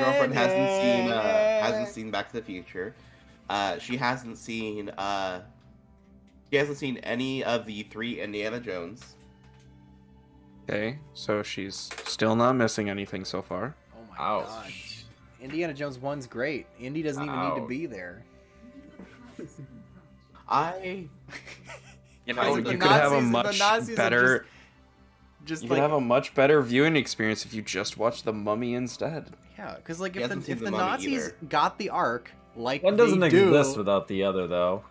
girlfriend hasn't seen Back to the Future. She hasn't seen any of the 3 Indiana Jones. Okay, so she's still not missing anything so far. Oh my Ouch. god. Indiana Jones 1's great. Indy doesn't even need to be there. You know, you the could have a Nazis- the much Nazis are better. Just You like, could have a much better viewing experience if you just watched The Mummy instead. yeah, because like He if hasn't the, seen if the the Mummy Nazis either. got the Ark like One doesn't they do, exist without the other, though.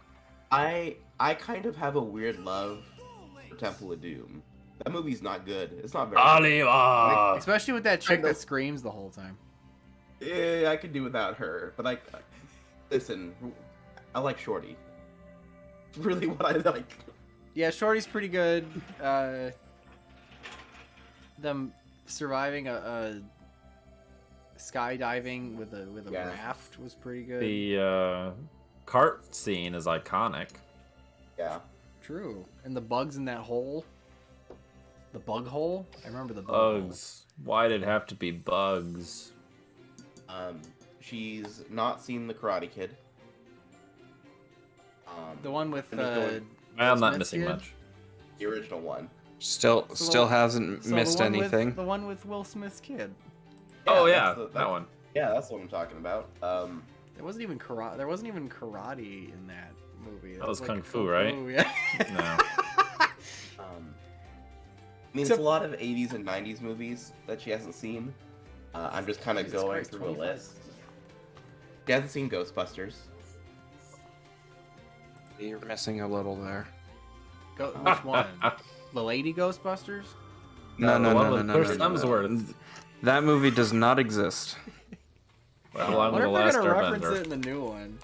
I kind of have a weird love for Temple of Doom. That movie's not good. It's not very Oliva! especially with that chick Kind of. that screams the whole time. good. Yeah, I could do without her. But listen, I like Shorty. It's really what I like. Yeah, Shorty's pretty good. Them surviving a skydiving with a Yeah. raft was pretty good. The cart scene is iconic. Yeah. True. And the bugs in that hole. The bug hole? I remember the bug hole. Bugs. Why did it have to be bugs? She's not seen The Karate Kid. The one with I'm just going- Will I'm not Smith's missing kid? much. The original one. Still hasn't So missed the one anything. With, the one with Will Smith's kid. Oh that's yeah, the- that one. Yeah, that's what I'm talking about. There wasn't even karate. There wasn't even karate in that movie. That was like Kung a Fu, right? Yeah. No. I mean, it's a lot of 80s and 90s movies that she hasn't seen. I'm just kind of Jesus going Christ, through 25. a list. She hasn't seen Ghostbusters. You're missing a little there. Which one? The Lady Ghostbusters? No, the no, one no, with no, no, Chris no, no. Hemsworth. That movie does not exist. Well, I I'm wonder the if last they're gonna reference Airbender. it in the new one.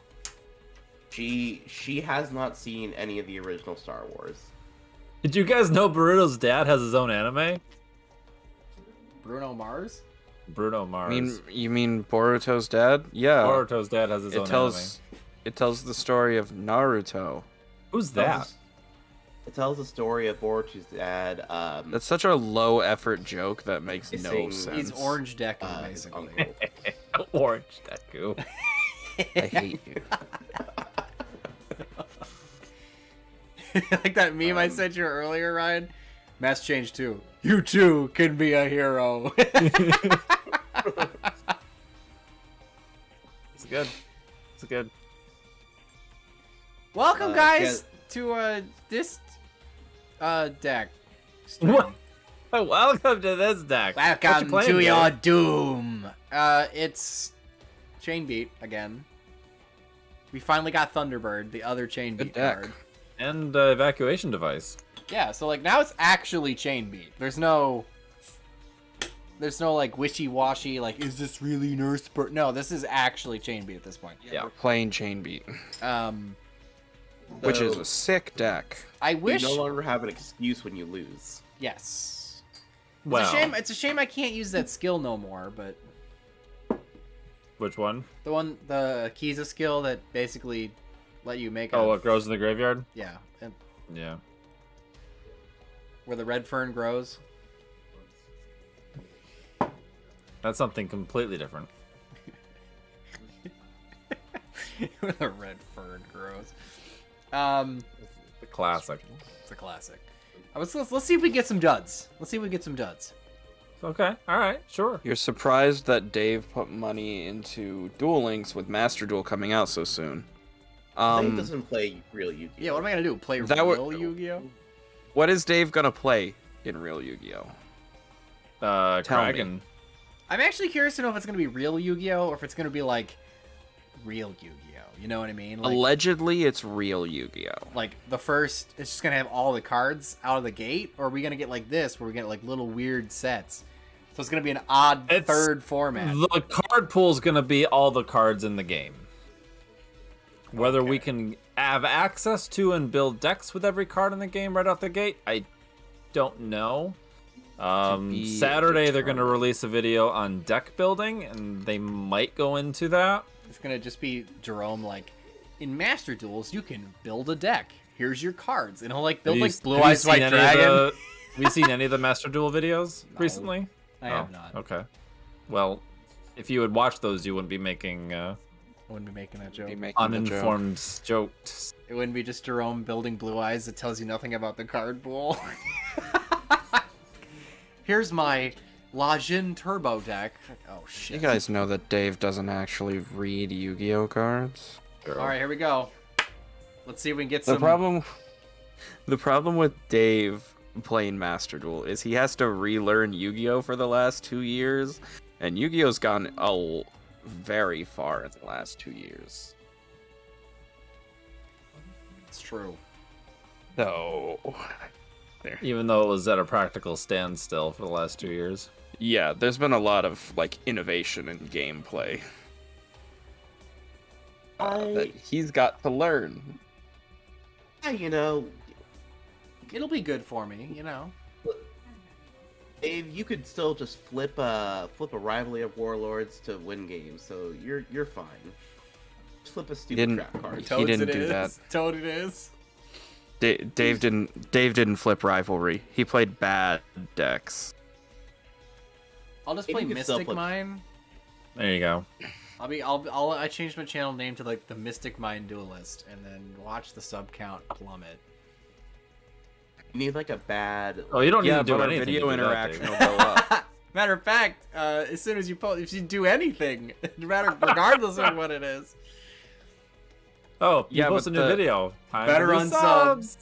She has not seen any of the original Star Wars. Did you guys know Burrito's dad has his own anime? Bruno Mars? Bruno Mars. You mean Boruto's dad? Yeah. Boruto's dad has his own It tells the story of Naruto. anime. Who's that? It tells the story of Boruto's dad. That's such a low effort joke that makes no Missing- sense. He's Orange Deku, his basically. uncle. Orange Deku. I hate you. Like that meme I sent you earlier, Ryan? Mass change too. You too can be a hero. It's good. It's good. Welcome, guys, to this deck. What? Welcome to this deck. What you Welcome playing, to Joe? your doom. It's Chain Beat again. We finally got Thunderbird, the other Chain Good Beat deck. card. And evacuation device. Yeah, so like now it's actually Chain Beat. There's no like wishy-washy, like, is this really Nurse Bird? No, this is actually Chain Beat at this point. Yeah. We're playing Chain Beat, which is So, a sick deck. I you wish. no longer have an excuse when you lose. Yes. Well, It's a shame I can't use that skill no more. But which one? the Kiza skill that basically let you make. Oh, what grows in the graveyard? Yeah, and Yeah. where the red fern grows. That's something completely different. Where the red fern grows. The classic. It's a classic. Let's see if we get some duds. Let's see if we get some duds. Okay. All right. Sure. You're surprised that Dave put money into Duel Links with Master Duel coming out so soon. Dave doesn't play real Yu-Gi-Oh. Yeah, what am I gonna do? Play That real would- Yu-Gi-Oh? What is Dave gonna play in real Yu-Gi-Oh? Tell me. Kraken. I'm actually curious to know if it's gonna be real Yu-Gi-Oh or if it's gonna be like real Yu-Gi-Oh. You know what I mean? Like, Allegedly, it's real Yu-Gi-Oh. like the first, it's just gonna have all the cards out of the gate, or are we gonna get like this, where we get like little weird sets? So it's gonna be an odd It's- third format. The card pool is going to be all the cards in the game. Whether we Okay. can have access to and build decks with every card in the game right off the gate, I don't know. be Saturday, they're going to determined. release a video on deck building, and they might go into that. It's gonna just be Jerome like, in Master Duels, you can build a deck. Here's your cards, and he'll like build like Blue Eyes White Dragon. Have you seen any of the Master Duel videos No. recently? I have not. Okay. Well, if you would watch those, you wouldn't be making Wouldn't be making that joke. Be making the joke. uninformed jokes. It wouldn't be just Jerome building Blue Eyes that tells you nothing about the card pool. Here's my Lajin Turbo deck. Oh, shit. You guys know that Dave doesn't actually read Yu-Gi-Oh cards. Alright, here we go. Let's see if we can get The some... problem with Dave playing Master Duel is he has to relearn Yu-Gi-Oh for the last 2 years, and Yu-Gi-Oh's gone very far in the last 2 years. It's true. So, there. Even though it was at a practical standstill for the last 2 years. Yeah, there's been a lot of like innovation in gameplay that he's got to learn. You know, It'll be good for me, you know. Dave, you could still just flip a Rivalry of Warlords to win games, so you're fine. Just flip a stupid trap card. He didn't do that. Toad it is. Dave didn't flip Rivalry. He played bad decks. I'll just Maybe play you could still Mystic flip- Mine. There you go. I changed my channel name to like the Mystic Mine Duelist, and then watch the sub count plummet. You need like a bad. Oh, you don't need Yeah, to do but our anything. video to do that, interaction Dave. will go up. Matter of fact, as soon as you post, if you do anything, no matter regardless of what it is, Oh, you Yeah, post a but new the- video. Time better to do on subs.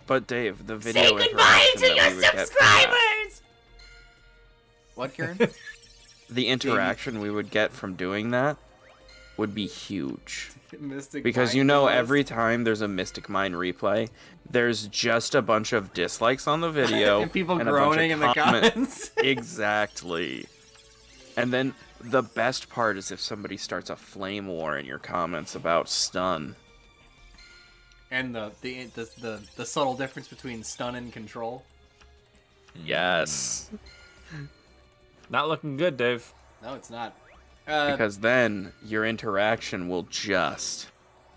But Dave, the video interaction that we would get from that- What, Kieran? the interaction we would get from doing that would be huge. Mystic Because Mine you know, Duelist. every time there's a Mystic Mine replay, there's just a bunch of dislikes on the video and people and a bunch of groaning in the comments. Exactly. And then the best part is if somebody starts a flame war in your comments about stun. And the subtle difference between stun and control. Yes. Not looking good, Dave. No, it's not. Because then your interaction will just...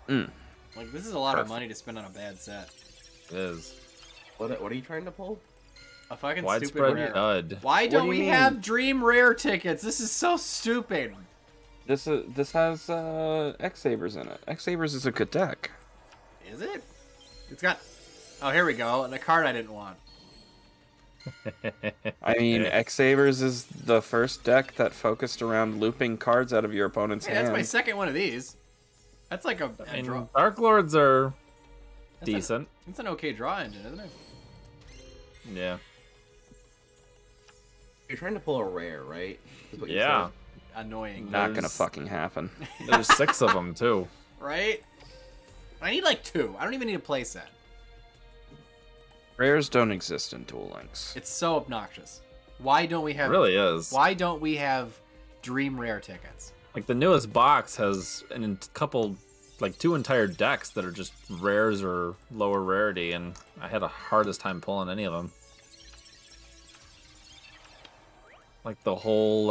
Like, this is a lot of money to spend on a bad set. It is. What are you trying to pull? A fucking Widespread stupid rare. dud. Why What don't do we you mean? have Dream Rare tickets? This is so stupid. This has X-Sabers in it. X-Sabers is a good deck. Is it? It's got... Oh, here we go. And a card I didn't want. I mean, X-Sabers is the first deck that focused around looping cards out of your opponent's Hey, hand. that's my second one of these. That's like a I draw. mean, Dark Lords are That's decent. It's an okay draw engine, isn't it? Yeah. You're trying to pull a rare, right? Is what you Yeah. Annoying. Not gonna There's- fucking happen. There's 6 of them, too. Right? I need like 2. I don't even need a playset. Rares don't exist in Duel Links. It's so obnoxious. Why don't we It have... really is. Why don't we have Dream Rare tickets? Like, the newest box has couple, like, 2 entire decks that are just rares or lower rarity, and I had the hardest time pulling any of them. Like, the whole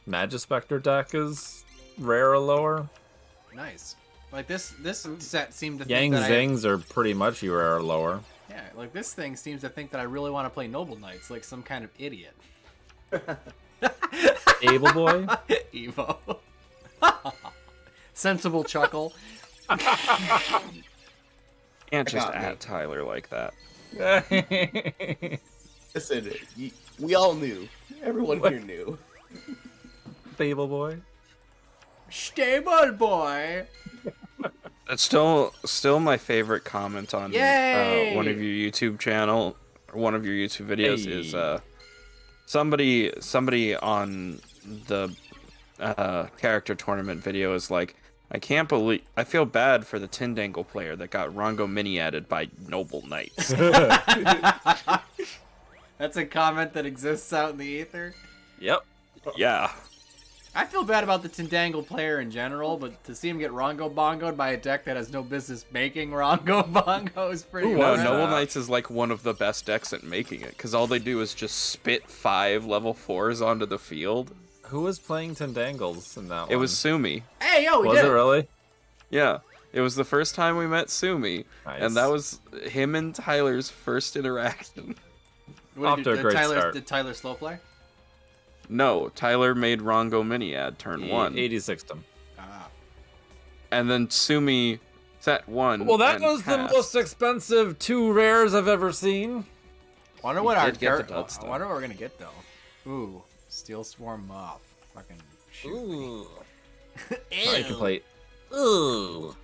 Magispector deck is rare or lower. Nice. Like this set seemed to Yang think that Zings are pretty much rare or lower. Yeah, like this thing seems to think that I really want to play Noble Knights like some kind of idiot. Able Boy? Evo. Sensible chuckle. Can't just got me. at Tyler like that. Listen, we all knew. Everyone here knew. Fable Boy? Stable boy. It's still my favorite comment on Yay! one of your YouTube channel, or one of your YouTube videos Hey. is somebody on the character tournament video is like, I feel bad for the Tindangle player that got Rongo mini added by Noble Knights. That's a comment that exists out in the ether. Yep. Yeah. I feel bad about the Tindangle player in general, but to see him get Rongo Bongoed by a deck that has no business making Rongo Bongo is pretty Who No, was impressive. Noble that? Knights is like one of the best decks at making it, because all they do is just spit 5 level 4s onto the field. Who was playing Tendangles in that one? It was Sumi. Hey, yo, we Was did it really? Yeah. It was the first time we met Sumi, Nice. and that was him and Tyler's first interaction. What Off did to a great Tyler, start. Did Tyler slow play? No, Tyler made Rongo Mini ad turn 1. 86'd him. And then Sumi set 1. Well, that and was the passed. most expensive 2 rares I've ever seen. Wonder what our did get the I dud stuff. wonder what we're gonna get though. Ooh, Steel Swarm Moth. Fucking shoot. Ooh. Ew. Plate. Ooh.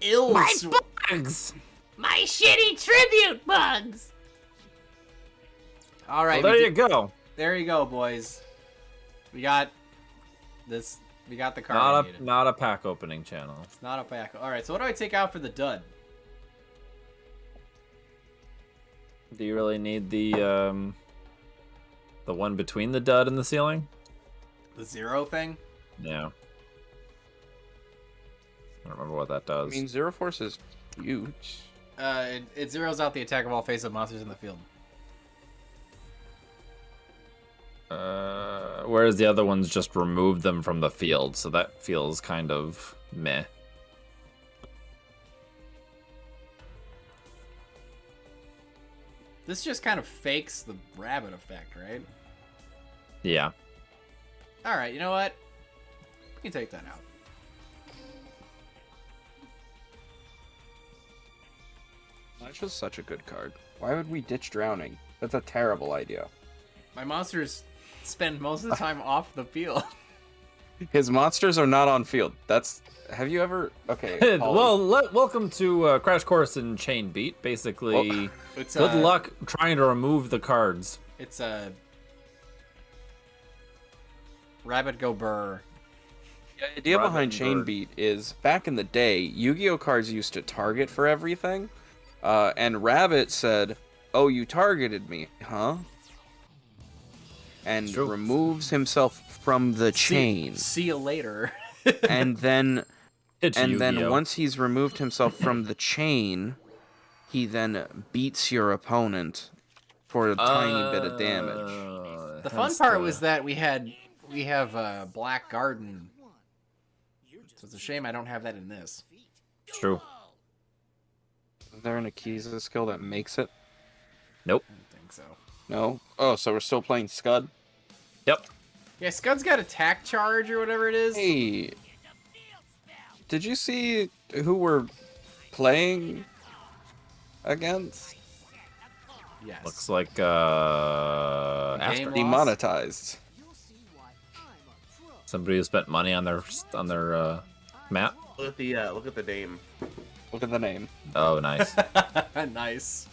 Ill My sw- Bugs. My shitty tribute bugs! All right, Well, there we you go. there you go, boys. We got this. We got the card. we needed. Not a pack opening channel. It's not a pack. All right, so what do I take out for the dud? Do you really need the one between the dud and the ceiling? The 0 thing? Yeah. I don't remember what that I does. mean, Zero Force is huge. It zeroes out the attack of all face-up monsters in the field. Whereas the other ones just removed them from the field, so that feels kind of meh. This just kind of fakes the rabbit effect, right? Yeah. All right, you know what? We can take that out. That's just such a good card. Why would we ditch Drowning? That's a terrible idea. My monsters spend most of the time off the field. His monsters are not on field. That's... Have you ever... Okay, Polly. Well, welcome to Crash Course in Chain Beat. Basically, It's good luck trying to remove the cards. It's a Rabbit Go Burr. The idea Rabbit behind and Chain Bird. Beat is, back in the day, Yu-Gi-Oh cards used to target for everything, and Rabbit said, "Oh, you targeted me, huh?" And True. removes himself from the chain. See you later. And then It's and then Yu-Gi-Oh. once he's removed himself from the chain, he then beats your opponent for a tiny bit of damage. The fun part was that we have Black Garden. So it's a shame I don't have that in this. True. Is there an Akiza skill that makes it? Nope. I don't think so. No? Oh, so we're still playing Scud? Yep. Yeah, Scud's got attack charge or whatever it is. Hey, did you see who we're playing against? Yes. Looks like Game Asper. loss? Demonetized. Somebody who spent money on their map. Look at the name. Look at the name. Oh, nice. Nice.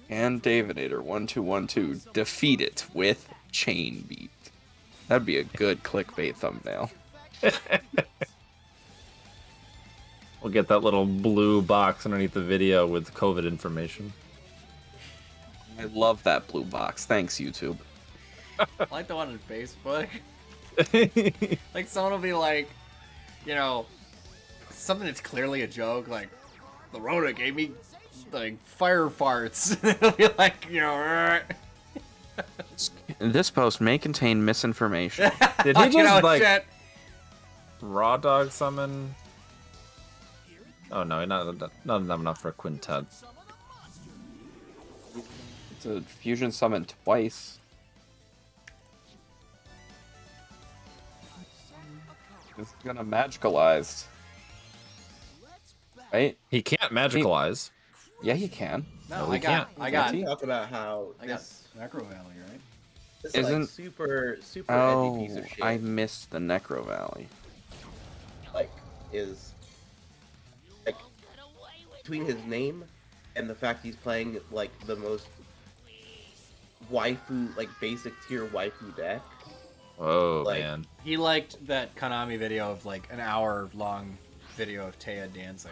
And Davidator1212 defeat it with Chain Beat. That'd be a good clickbait thumbnail. We'll get that little blue box underneath the video with COVID information. I love that blue box. Thanks, YouTube. I like the one on Facebook. Like someone will be like, you know, something that's clearly a joke, like the Rona gave me like fire farts. It'll be like, you know, This post may contain misinformation. Did he you just know, like shit. raw dog summon? Oh no, not enough for a quintet. It's a fusion summon twice. It's gonna magicalize. Right? He can't magicalize. Yeah, he can. No, we I got, can't. I got, He- Talk about how I got this Necro Valley, right? this Isn't- like super Oh, edgy piece of shit I missed the Necro Valley. like is like between his name and the fact he's playing like the most waifu, like basic tier waifu deck. Oh Like- man. He liked that Konami video of like an hour-long video of Taya dancing.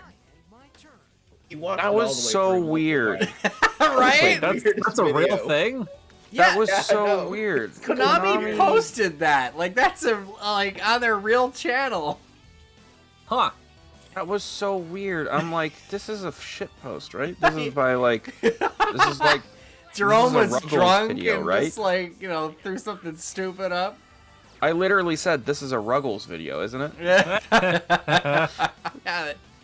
He watched That it all was the way so through once weird. twice. Right? That's a real video. thing. That was Yeah, I so know. weird. Konami posted that. Like that's a like on their real channel. Huh. That was so weird. I'm like, this is a shit post, right? This is by like, this is like, Jerome This is a was Ruggles drunk video, and right? just like, you know, threw something stupid up. I literally said this is a Ruggles video, isn't it? Yeah,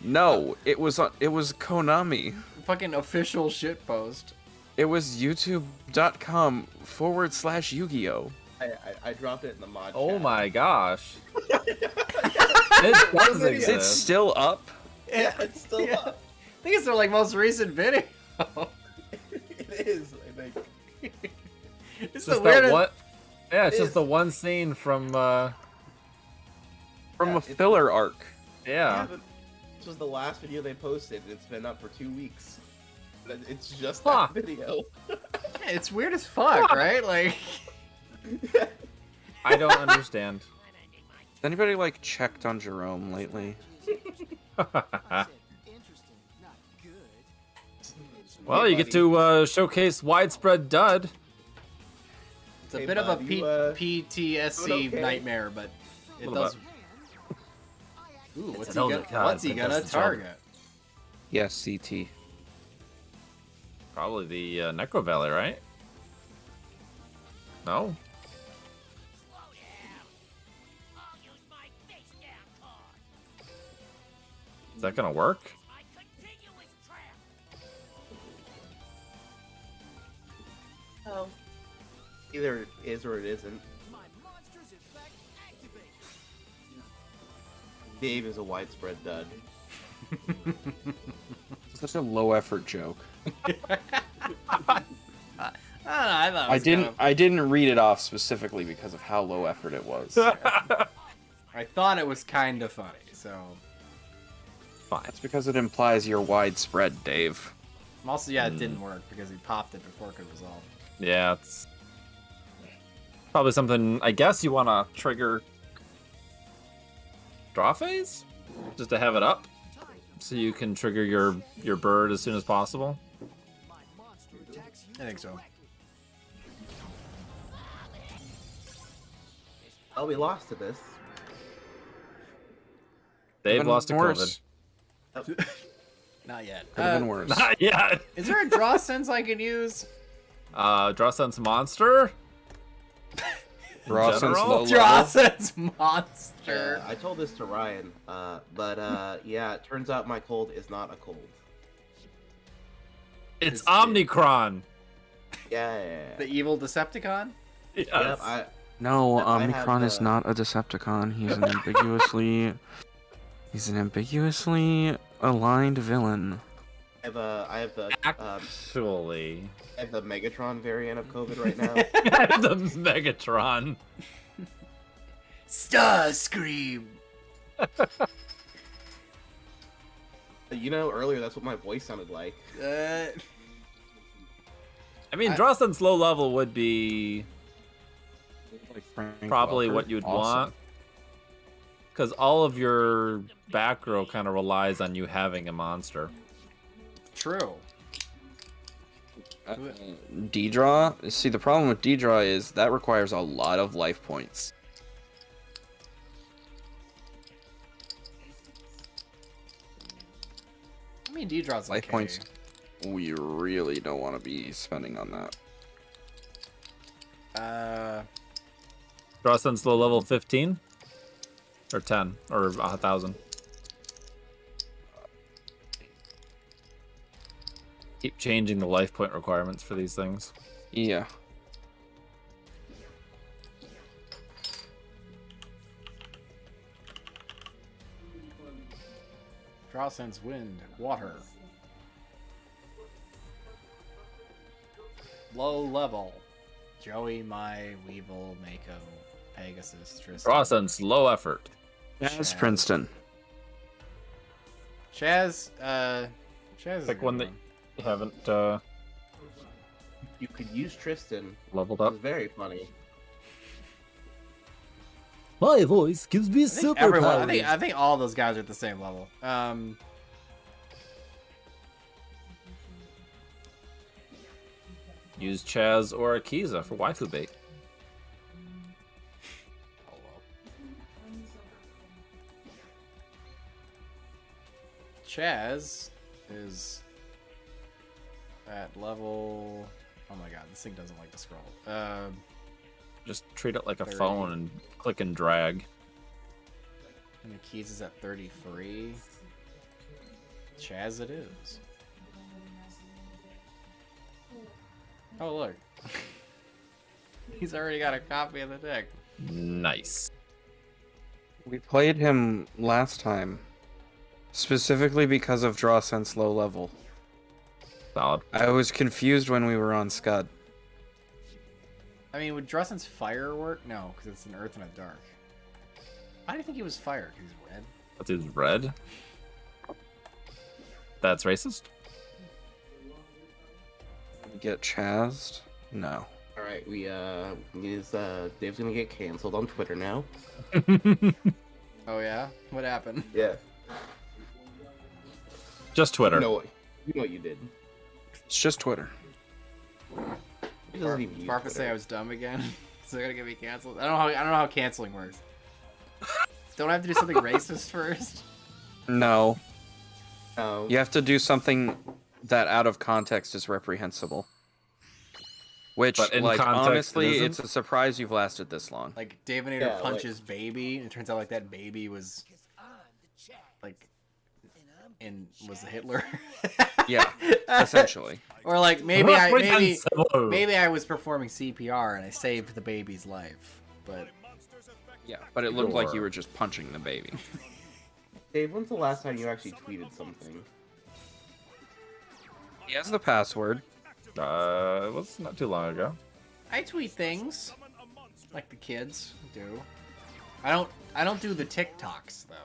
No, it was Konami. fucking official shit post. It was youtube.com/Yu-Gi-Oh. I dropped it in the mod. Oh chat. my gosh. It does Video. Is exist. it still up? Yeah, it's still Yeah. up. I think it's their like most recent video. It is. I think. It's It's the just that weirdest. one. Yeah, it's It just is. the one scene from. From Yeah, a it's- filler arc. Yeah, Yeah. but this was the last video they posted. It's been up for 2 weeks. But it's just Huh. that video. Yeah, it's weird as fuck, right? Like, I don't understand. Has anybody like checked on Jerome lately? Well, you get to showcase widespread dud. it's a Hey, bit of bud, a you, PTSD doing okay? nightmare, but it Little does. Ooh, It's what's an he elder gonna? god What's he that gonna does the job. target? Yes, CT. Probably the Necro Valley, right? No? Is that gonna work? Oh. Either it is or it isn't. Dave is a widespread dud. Such a low effort joke. I don't know. I thought it was I didn't read it off specifically because of how low effort it was. I thought it was kind of funny. So Fine. That's because it implies you're widespread, Dave. also, yeah, it didn't work because he popped it before it could resolve. Yeah, it's probably something. I guess you want to trigger draw phase just to have it up, so you can trigger your bird as soon as possible. I think so. Oh, we lost to this. They've Could've lost to been COVID. worse. Not yet. Could have been worse. Not yet. Is there a draw sense I can use? Draw sense monster. Draw sense general? low Draw level. sense monster. I told this to Ryan, but yeah, it turns out my cold is not a cold. It's It's- Omnicron. Yeah. The evil Decepticon? Yes. Yep, No, I have Omicron is the- not a Decepticon. He's an ambiguously aligned villain. I have the Actually, I have the Megatron variant of COVID right now. the Megatron. Starscream! You know, earlier that's what my voice sounded like. I mean, draw sense low level would be Like Frank probably Welker. what you'd Awesome. want, because all of your back row kind of relies on you having a monster. True. D-draw? See, the problem with D-draw is that requires a lot of life points. I mean, D-draw's Life okay. points. We really don't want to be spending on that. Draw sense low level 15 or 10 or 1,000. Keep changing the life point requirements for these things. Yeah. Draw sense, wind, water. Low level. Joey, Mai, Weevil, Mako, Pegasus, Tristan. Draw sense low effort. As Chaz. Princeton. Chaz, Chaz is a Pick good one that you haven't You could use Tristan. leveled It up. was very funny. My voice gives me I think everyone, I think all those guys are at the same level. Use Chaz or Akiza for waifu bait. Oh, well. Chaz is at level. Oh my god, this thing doesn't like to scroll. Just treat it like a 30. phone and click and drag. And the keys is at 33. Chaz it is. Oh, look. He's already got a copy of the deck. Nice. We played him last time, specifically because of Draw Sense low level. Solid. I was confused when we were on Scud. I mean, would Drussen's fire work? No, because it's an earth and a dark. Why do you think he was fire? 'Cause he's red? That dude's red. That's racist? Get Chazed? No. All right, Dave's gonna get canceled on Twitter now. Oh, yeah? What happened? Yeah. Just Twitter. You know what you did. It's just Twitter. He doesn't even use Barf Twitter. say I was dumb again. So they're gonna get me canceled. I don't know how canceling works. Don't I have to do something racist first? No. Oh. You have to do something that out of context is reprehensible. Which, But in like, context, honestly, it isn't? it's a surprise you've lasted this long. Like Davinator Yeah, punches baby, and it turns out like that baby was like was Hitler. Yeah, essentially. Or like maybe I was performing CPR and I saved the baby's life. But Yeah, but it looked like you Sure. were just punching the baby. Dave, when's the last time you actually tweeted something? He has the password. It was not too long ago. I tweet things like the kids do. I don't do the TikToks though.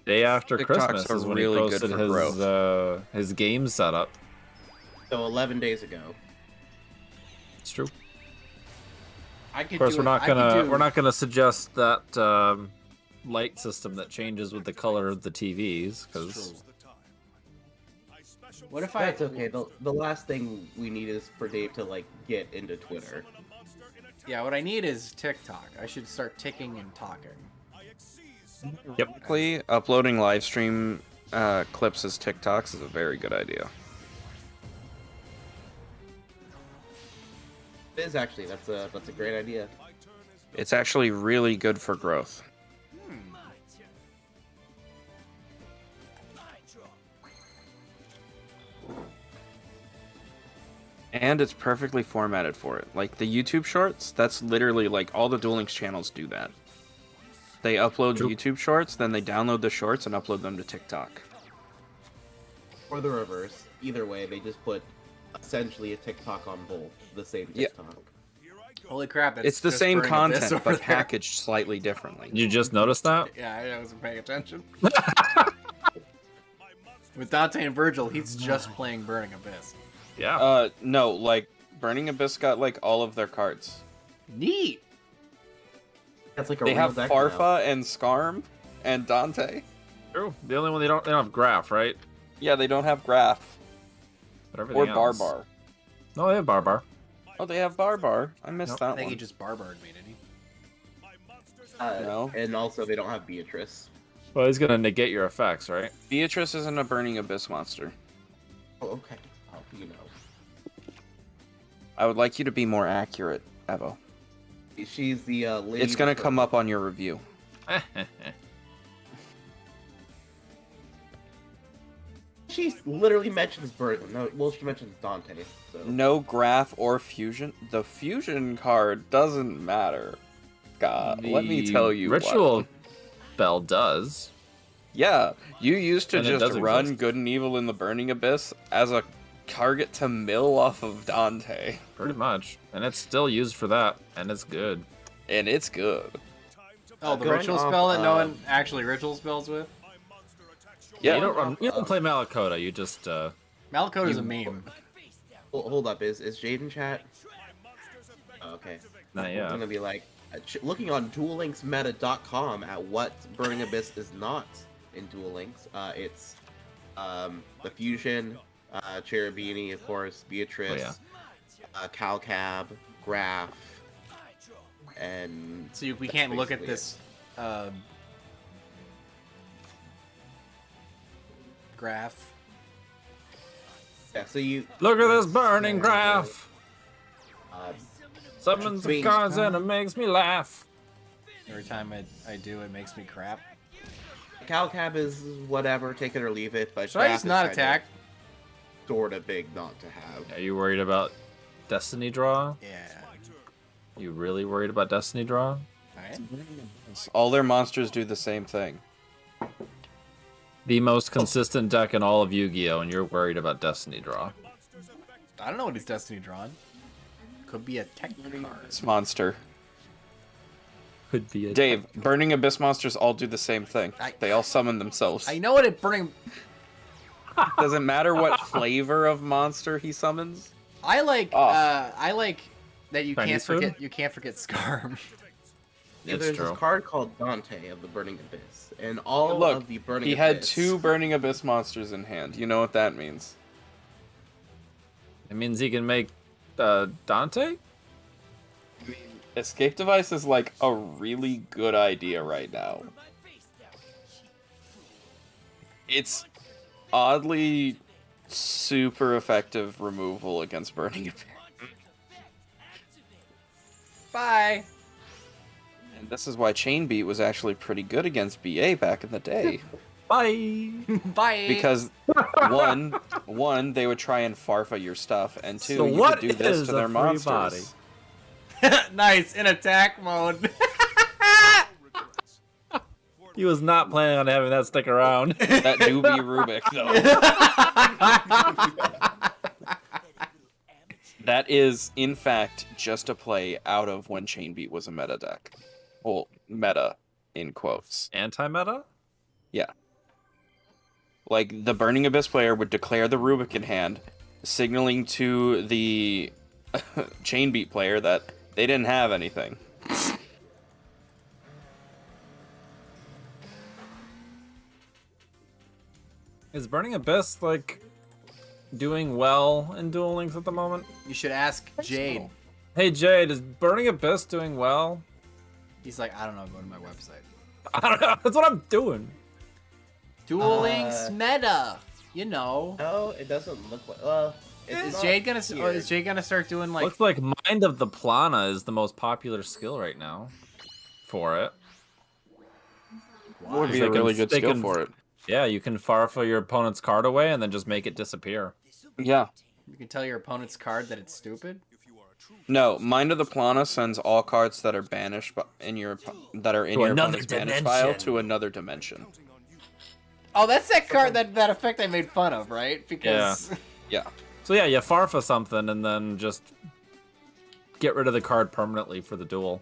Day after TikToks Christmas are is when really he good posted for his game setup. So 11 days ago. It's true. I could Of course, do we're not gonna suggest that light system that changes with the color of the TVs because What if That's okay. The last thing we need is for Dave to like get into Twitter. Yeah, what I need is TikTok. I should start ticking and talking. Yep. Typically, uploading live stream clips as TikToks is a very good idea. It is actually. That's a great idea. It's actually really good for growth. And it's perfectly formatted for it. Like the YouTube shorts, that's literally like all the Duel Links channels do that. They upload True. YouTube shorts, then they download the shorts and upload them to TikTok. Or the reverse. Either way, they just put essentially a TikTok on both. The same Yeah. TikTok. Holy crap! That's It's the just same Burning Abyss content, over but there. packaged slightly differently. You just noticed that? Yeah, I wasn't paying attention. With Dante and Virgil, he's just playing Burning Abyss. Yeah. No, like Burning Abyss got like all of their cards. Neat. That's like a They real have deck Farfa and Skarm and Dante. True. The only one they don't have Graph, right? Yeah, they don't have Graph But everything or else. Barbar. No, they have Barbar. Oh, they have Barbar. I missed Nope. that I think one. he just barbared me, didn't he? No. And also, they don't have Beatrice. Well, he's gonna negate your effects, right? Beatrice isn't a Burning Abyss monster. Oh, okay. Oh, you know. I would like you to be more accurate, Evo. She's the lady. It's gonna with the- come up on your review. She literally mentions Burton. No, well, she mentions Dante. So. No Graph or Fusion. The Fusion card doesn't matter. God, let me The tell you Ritual what. Bell does. Yeah, you used to And it just does run exist. Good and Evil in the Burning Abyss as a target to mill off of Dante. Pretty much. And it's still used for that. And it's good. And it's good. Oh, the Going ritual off, spell that no one actually ritual spells with? Yeah, You don't play Malakota, you just Malakota is a meme. Hold up, is Jade in chat? Oh, okay. not I'm yet. gonna be like looking on DuelLinksMeta.com at what Burning Abyss is not in Duel Links. It's the Fusion, Cherubini, of course, Beatrice, Calcab, Graph, and So we can't look at basically this graph. yeah. So you Look at this burning graph! Uh, Summons some Strange cards and card. it makes me laugh. Every time I do, it makes me crap. Calcab is whatever, take it or leave it. But Should I Graph just is not kinda attack? Sorta big not to have. Are you worried about Destiny draw? Yeah. You really worried about Destiny draw? Alright. All their monsters do the same thing. The most consistent deck in all of Yu-Gi-Oh! And you're worried about Destiny draw. I don't know what he's Destiny drawn. Could be a tech card. It's monster. Could be a Dave, Burning Abyss monsters all do the same thing. They all summon themselves. I know what it bring. Doesn't matter what flavor of monster he summons. I like that you can't Chinese food? forget. You can't forget Scarm. Yeah, It's there's true. this card called Dante of the Burning Abyss, and all Look, of the Burning he Abyss. had 2 Burning Abyss monsters in hand. You know what that means. It means he can make Dante? Escape device is like a really good idea right now. It's oddly super effective removal against Burning Abyss. Bye. And this is why Chain Beat was actually pretty good against BA back in the day. Bye! Bye. Because one, they would try and Farfa your stuff, and 2, So you what could do this is to a their free monsters. body? Nice in attack mode. He was not planning on having that stick around. That do be Rubik, though. That is, in fact, just a play out of when Chain Beat was a meta deck. Well, meta, in quotes. Anti-meta? Yeah. Like, the Burning Abyss player would declare the Rubik in hand, signaling to the Chain Beat player that they didn't have anything. Is Burning Abyss, like, doing well in Duel Links at the moment? You should ask Jade. Hey, Jade, is Burning Abyss doing well? He's like, I don't know. Go to my website. I don't know. That's what I'm doing. Duel Links meta. You know. No, it doesn't look like. Well, it's Is not Jade gonna? here. Or is Jade gonna start doing like? Looks like Mind of the Plana is the most popular skill right now for it. Would be They a can- really good they skill can- for it. Yeah, you can Farfa your opponent's card away and then just make it disappear. Yeah. You can tell your opponent's card that it's stupid. No, Mind of the Plana sends all cards that are banished in your that are in To your another opponent's banished file dimension. to another dimension. Oh, that's that card that effect I made fun of, right? Because Yeah. So yeah, you Farfa something and then just get rid of the card permanently for the duel.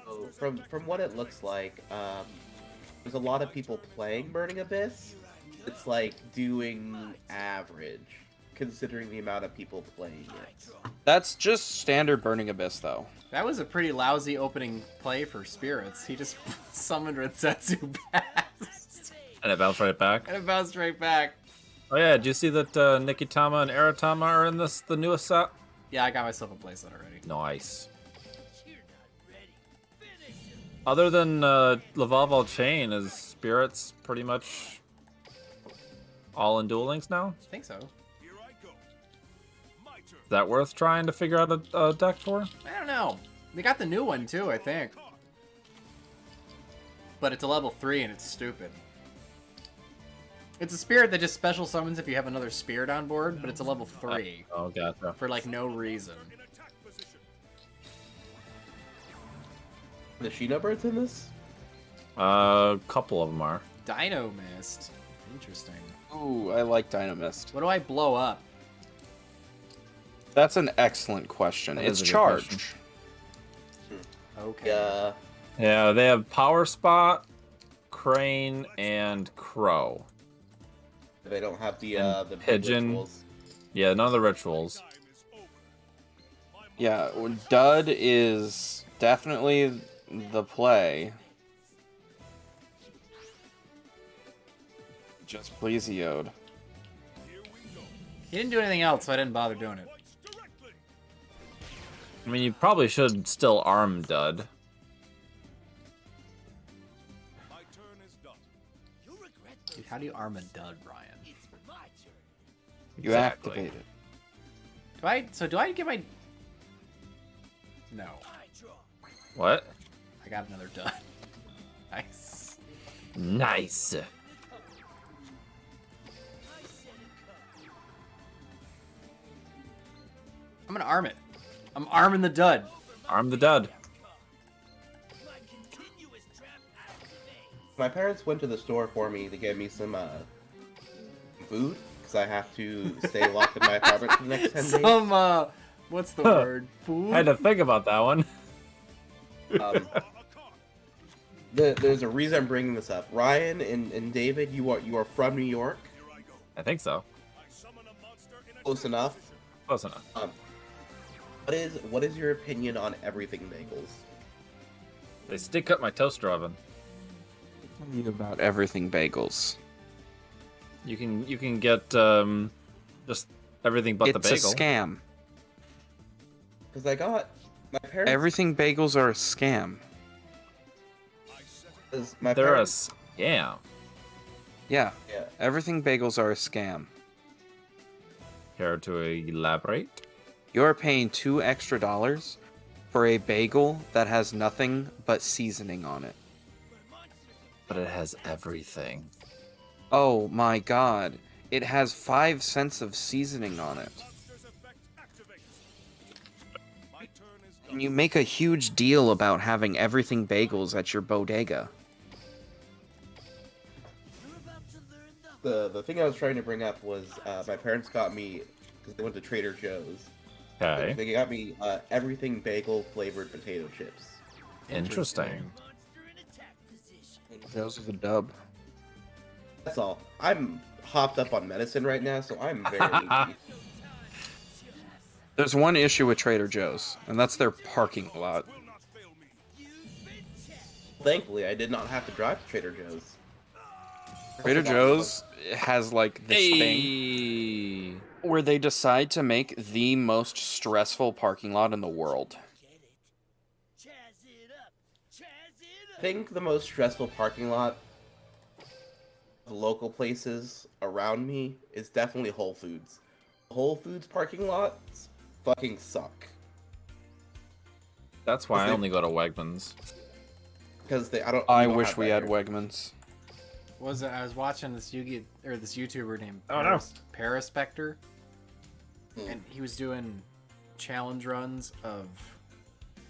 So, from what it looks like, there's a lot of people playing Burning Abyss. It's like doing average, considering the amount of people playing it. That's just standard Burning Abyss, though. that was a pretty lousy opening play for Spirits. He just summoned Rensetsu past, And it bounced right back. and it bounced right back. Oh yeah, did you see that Nikitama and Aratama are in the newest set? Yeah, I got myself a playset already. Nice. Other than Lavalval Chain, is Spirits pretty much all in Duel Links now? I think so. Is that worth trying to figure out a deck for? I don't know. They got the new one too, I think. But it's a level 3 and it's stupid. It's a spirit that just special summons if you have another spirit on board, but it's a level 3 Oh, gotcha. for like no reason. The Shino birds in this? A couple of them are. Dino Mist. Interesting. Ooh, I like Dynamist. What do I blow up? That's an excellent question. That It's is a good charge. question. Okay. Yeah. Yeah, they have Power Spot, Crane, and Crow. They don't have the And the big Pigeon. rituals. Yeah, none of the rituals. Yeah, Dud is definitely the play. Just please, Yod. He didn't do anything else, so I didn't bother doing it. I mean, you probably should still arm Dud. Dude, how do you arm a dud, Ryan? You Exactly. activate it. Do I get my... No. What? I got another dud. Nice. Nice. I'm gonna arm it. I'm arming the dud. Arm the dud. My parents went to the store for me to get me some food because I have to stay locked in my apartment for the next 10 days. Some what's the word? Food. I had to think about that one. There's a reason I'm bringing this up. Ryan and David, you are from New York. I think so. Close enough. Close enough. What is your opinion on everything bagels? They stick up my toaster oven. Tell me about everything bagels. You can get just everything but the bagel. It's a scam. Because I got my parents. Everything bagels are a scam. 'Cause my They're parents, a scam. Yeah, yeah. everything bagels are a scam. Care to elaborate? You're paying $2 extra for a bagel that has nothing but seasoning on it. But it has everything. Oh my god. It has 5 cents of seasoning on it. And you make a huge deal about having everything bagels at your bodega. The thing I was trying to bring up was my parents got me because they went to Trader Joe's. Okay. They got me everything bagel flavored potato chips. Interesting. Those are the dub. That's all. I'm hopped up on medicine right now, so I'm very loopy. There's one issue with Trader Joe's, and that's their parking lot. Thankfully, I did not have to drive to Trader Joe's. Trader Joe's has like this thing Hey. where they decide to make the most stressful parking lot in the world. I think the most stressful parking lot of local places around me is definitely Whole Foods. Whole Foods parking lots fucking suck. That's why I only go to Wegmans. Because they, I don't wish have we that had here. Wegmans. I was watching this this YouTuber named Oh, no. Paraspector, Hmm. and he was doing challenge runs of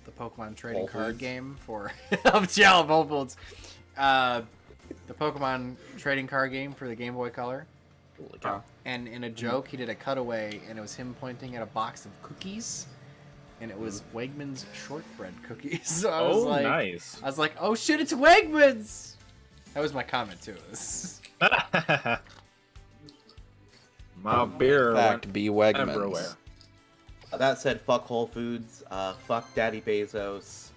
the Pokemon trading Whole card Foods? game for of Challenge Whole Foods. The Pokemon trading card game for the Game Boy Color. Holy cow. And in a joke, he did a cutaway, and it was him pointing at a box of cookies, and it was Wegmans shortbread cookies. So I was like, nice. I was like, oh shit, it's Wegmans! That was my comment too. My beer Fact, be Wegmans. everywhere. That said, fuck Whole Foods, fuck Daddy Bezos.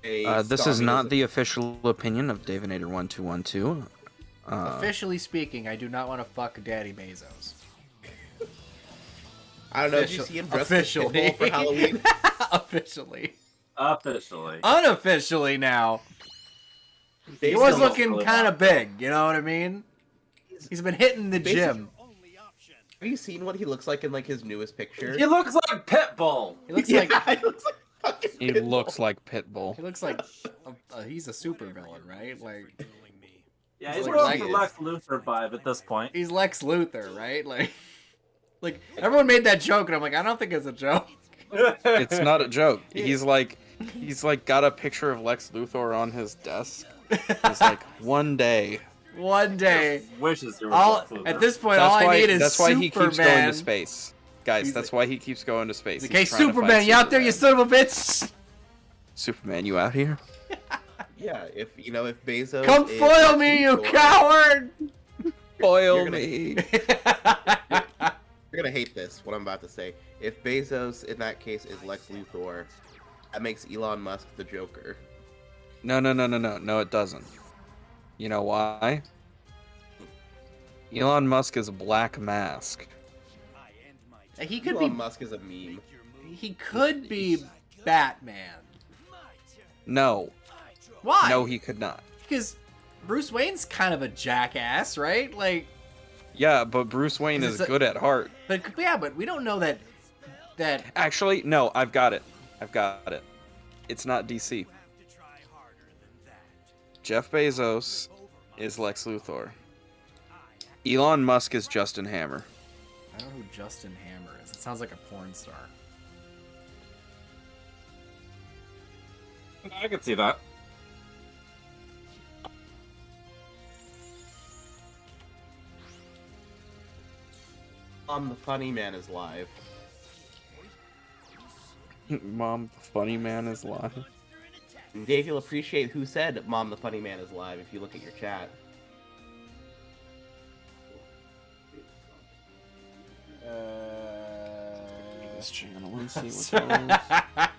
This is not the official opinion of Davinator1212. Officially speaking, I do not want to fuck Daddy Bezos. I don't know. Did you see him dressed as Officially. Pitbull for Halloween? Officially. Officially. Unofficially now. He was looking kind of big, you know what I mean? He's been hitting the gym. Have you seen what he looks like in like his newest picture? He looks like Pitbull. He looks Yeah, like he looks like fucking He Pitbull. looks like Pitbull. he looks like he's a supervillain, right? Like Yeah, he's he's like going for Lex Luthor vibe at this point. he's Lex Luthor, right? Like everyone made that joke, and I'm like, I don't think it's a joke. It's not a joke. He's like got a picture of Lex Luthor on his desk. He's like, one day. One day, Wishes there all was Lex Luthor. at this point, all I need is that's why he keeps going Superman. to space. Guys, He's that's why he keeps going to space. Okay, He's trying to fight Superman, you out there, you Superman. son of a bitch! Superman, you out here? Yeah, if Bezos. Come is foil Lex me, you Luthor- coward! Foil You're gonna- me. You're gonna hate this. What I'm about to say. If Bezos, in that case, is Lex Luthor, that makes Elon Musk the Joker. No, it doesn't. You know why? Elon Musk is a Black Mask. He could Elon be. Musk is a meme. He could be Batman. No. Why? No, he could not. Because Bruce Wayne's kind of a jackass, right? Like, Yeah, but Bruce Wayne is Is it- good at heart. but we don't know that. Actually, no, I've got it. It's not DC. Jeff Bezos is Lex Luthor. Elon Musk is Justin Hammer. I don't know who Justin Hammer is. It sounds like a porn star. I could see that. The funny man is live. Mom, the funny man is live. Dave, you'll appreciate who said Mom the Funny Man is live if you look at your chat. This channel and see what's on.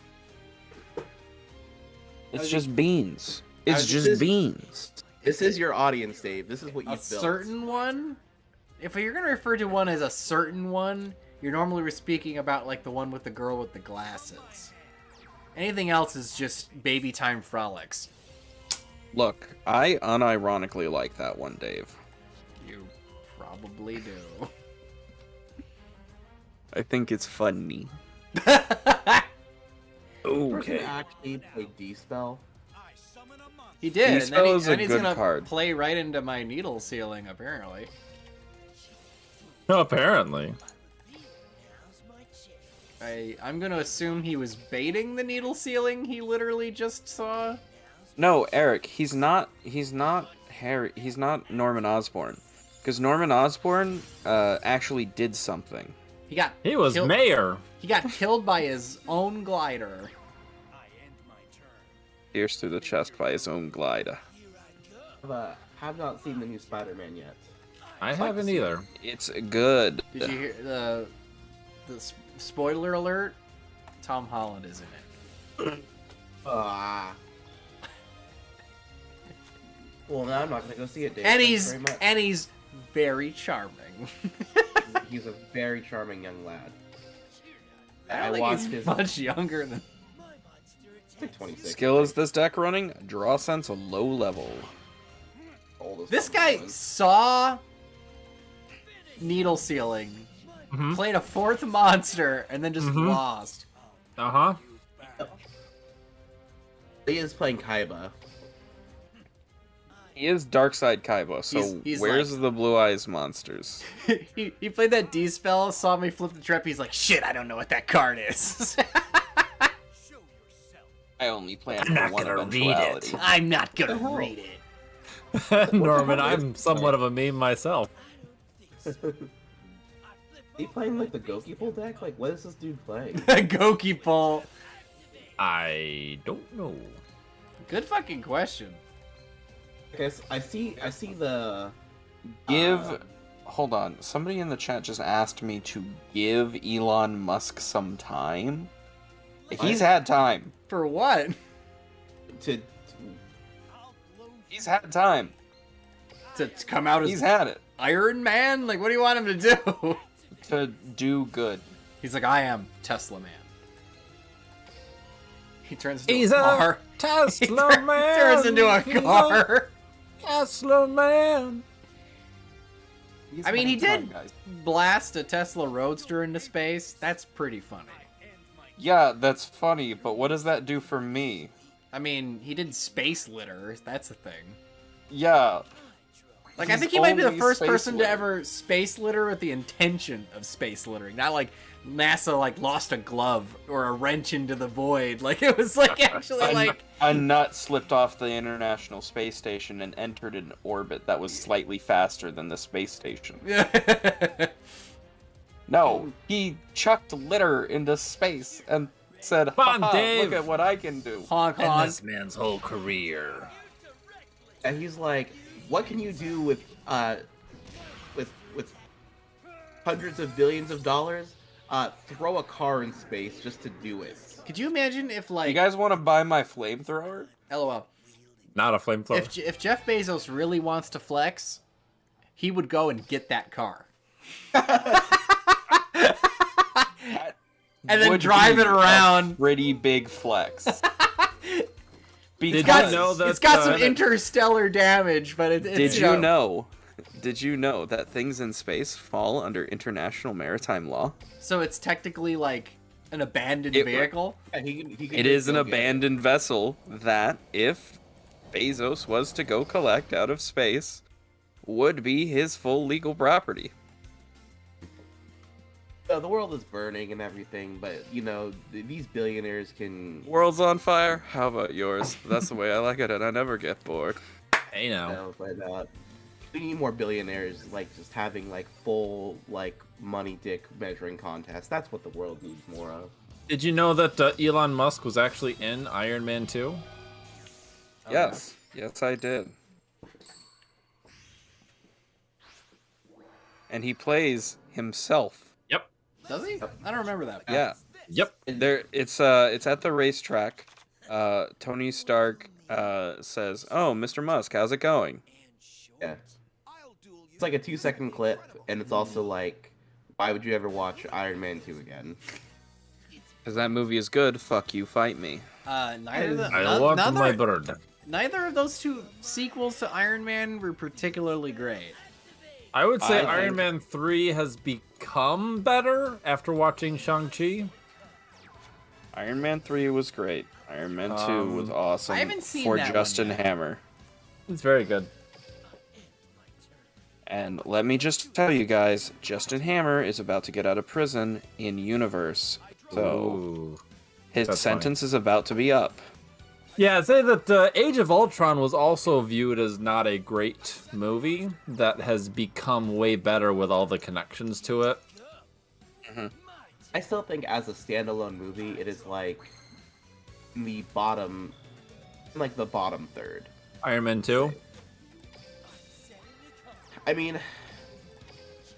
It's just beans. It's just beans. This is your audience, Dave. This is what A you've built. certain one? If you're gonna refer to one as a certain one, you're normally speaking about like the one with the girl with the glasses. Anything else is just baby time frolics. Look, I unironically like that one, Dave. You probably do. I think it's funny. Okay. Actually play D-Spell. He did, and D-Spell is a then he's good gonna card. play right into my needle ceiling, apparently. Apparently. I'm gonna assume he was baiting the needle ceiling he literally just saw. No, Eric, he's not Harry. He's not Norman Osborn, because Norman Osborn actually did something. He was mayor. He got killed by his own glider. Pierced through the chest by his own glider. Have not seen the new Spider-Man yet. I haven't either. It's good. Did you hear the spoiler alert? Tom Holland is in it. Ah. Well, now I'm not gonna go see it, Dave. And Thanks very much. he's very charming. He's a very charming young lad. I don't think he's much younger than. Like 26. Skill is this deck running? Draw sense a low level. Old as This fuck, guy man. saw needle ceiling, played a fourth monster, and then just lost. Uh-huh. He is playing Kaiba. He is Darkside Kaiba, so He's where's like- the Blue Eyes monsters? he played that D spell, saw me flip the trap. He's like, "Shit, I don't know what that card is." I only plan I'm not for one gonna read eventuality. I'm not gonna read it. Norman, I'm somewhat of a meme myself. He playing like the Goki Pull deck? Like, what is this dude playing? Goki pull. I don't know. Good fucking question. I guess I see the Hold on. Somebody in the chat just asked me to give Elon Musk some time. He's had time. For what? to He's had time. To come out He's as had it. Iron Man? Like, what do you want him to do? To do good. He's like, I am Tesla Man. He turns into He's a car. a Tesla man. Turns into a He's car. Tesla man. He's I mean, he had time, did guys. blast a Tesla Roadster into space. That's pretty funny. Yeah, that's funny, but what does that do for me? I mean, he did space litter. That's a thing. Yeah. Like, I He's think he might be the only first space person to litter. ever space litter with the intention of space littering. Not like NASA, like, lost a glove or a wrench into the void. Like, it was, like, actually, like... A nut slipped off the International Space Station and entered an orbit that was slightly faster than the space station. No, he chucked litter into space and said, Come on, "Ha, Dave." look at what I can do." honk, honk. man's whole career. and he's like, what can you do with hundreds of billions of dollars? Throw a car in space just to do it. Could you imagine if, like... You guys want to buy my flamethrower? LOL. Not a flamethrower. If Jeff Bezos really wants to flex, he would go and get that car. And then Would drive be it around. a pretty big flex. Did Because you know that, It's got some interstellar damage, but it's Did you know? Did you know that things in space fall under international maritime law? So it's technically like an abandoned It- vehicle. And he can It just is an go get it. abandoned vessel that, if Bezos was to go collect out of space, would be his full legal property. The world is burning and everything, but you know these billionaires can. World's on fire. How about yours? That's the way I like it, and I never get bored. Hey now. No, but we need more billionaires, like just having like full like money dick measuring contests. That's what the world needs more of. Did you know that Elon Musk was actually in Iron Man 2? Yes, yes, I did. And he plays himself. Yep. Does he? I don't remember that. Yeah. Yep. It's at the racetrack. Tony Stark says, "Oh, Mr. Musk, how's it going?" Yeah. It's like a 2-second clip, and it's also like, why would you ever watch Iron Man 2 again? Because that movie is good. Fuck you, fight me. Neither of the, I want my bird. neither of those two sequels to Iron Man were particularly great. I would say I Iron think- Man 3 has become better after watching Shang-Chi. Iron Man 3 was great. Iron Man 2 was awesome. I haven't seen for that one Justin yet. Hammer. It's very good. And let me just tell you guys, Justin Hammer is about to get out of prison in universe. So Ooh. his That's sentence is about to be up. Yeah, I'd say that Age of Ultron was also viewed as not a great movie that has become way better with all the connections to it. I still think as a standalone movie, it is like the bottom, like the bottom third. Iron Man 2? I mean,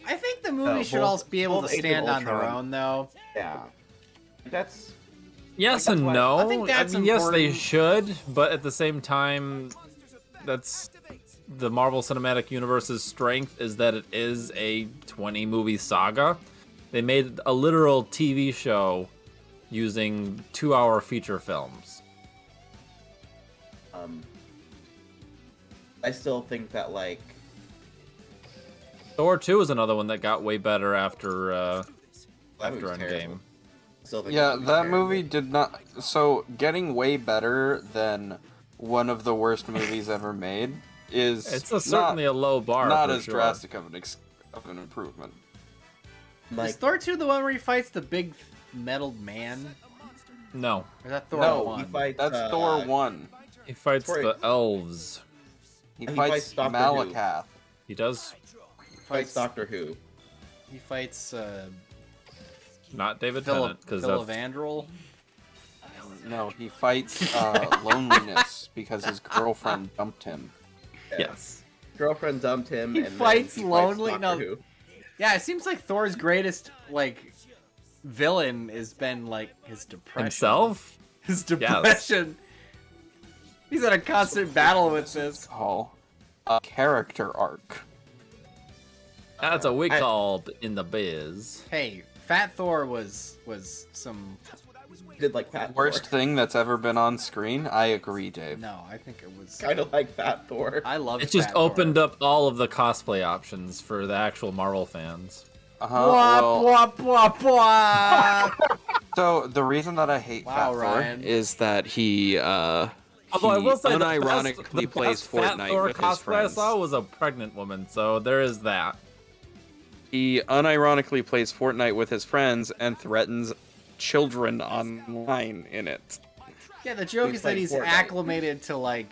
I think the movie should both- all be able to both Age of stand on their Ultron. own, though. yeah, that's Yes Like, and that's why- no. I think that's yes, they important. should, but at the same time, that's the Marvel Cinematic Universe's strength is that it is a 20-movie saga. They made a literal TV show using 2-hour feature films. I still think that like Thor 2 is another one that got way better after that after movie's terrible. Endgame. Still think Yeah, movie's that terrible. movie did not. So getting way better than one of the worst movies ever made is Certainly a low bar. not for as sure. drastic of an improvement. Is Like Thor 2 the one where he fights the big metal man? No, Or is that Thor no, 1? he fights. That's Thor 1. he fights Sorry. the elves. He He fights fights Doctor Who. Malakath. He does fights Doctor Who. He fights not David Philip Tennant because Vandrel. No, he fights loneliness because his girlfriend dumped him. yes. Girlfriend dumped him. He and then fights he lonely- Doctor no. Who. Yeah, it seems like Thor's greatest villain has been his depression. Himself? His depression. He's in a constant battle with this. Call a character arc. That's what we I- call in the biz. Hey, Fat Thor was some. Did like Fat Worst thing that's ever been on screen? I agree, Dave. No, I think it was. Kind of like Fat Thor. I love. It just opened up all of the cosplay options for the actual Marvel fans. Well, Wah, wah, wah. so the reason that I hate Wow, Fat Thor Ryan. is that he Although I will say, unironically the plays best Fat Fortnite Thor with his cosplay I friends. saw was a pregnant woman, so there is that. He unironically plays Fortnite with his friends and threatens children online in it. Yeah, the joke He's is that playing he's Fortnite. acclimated to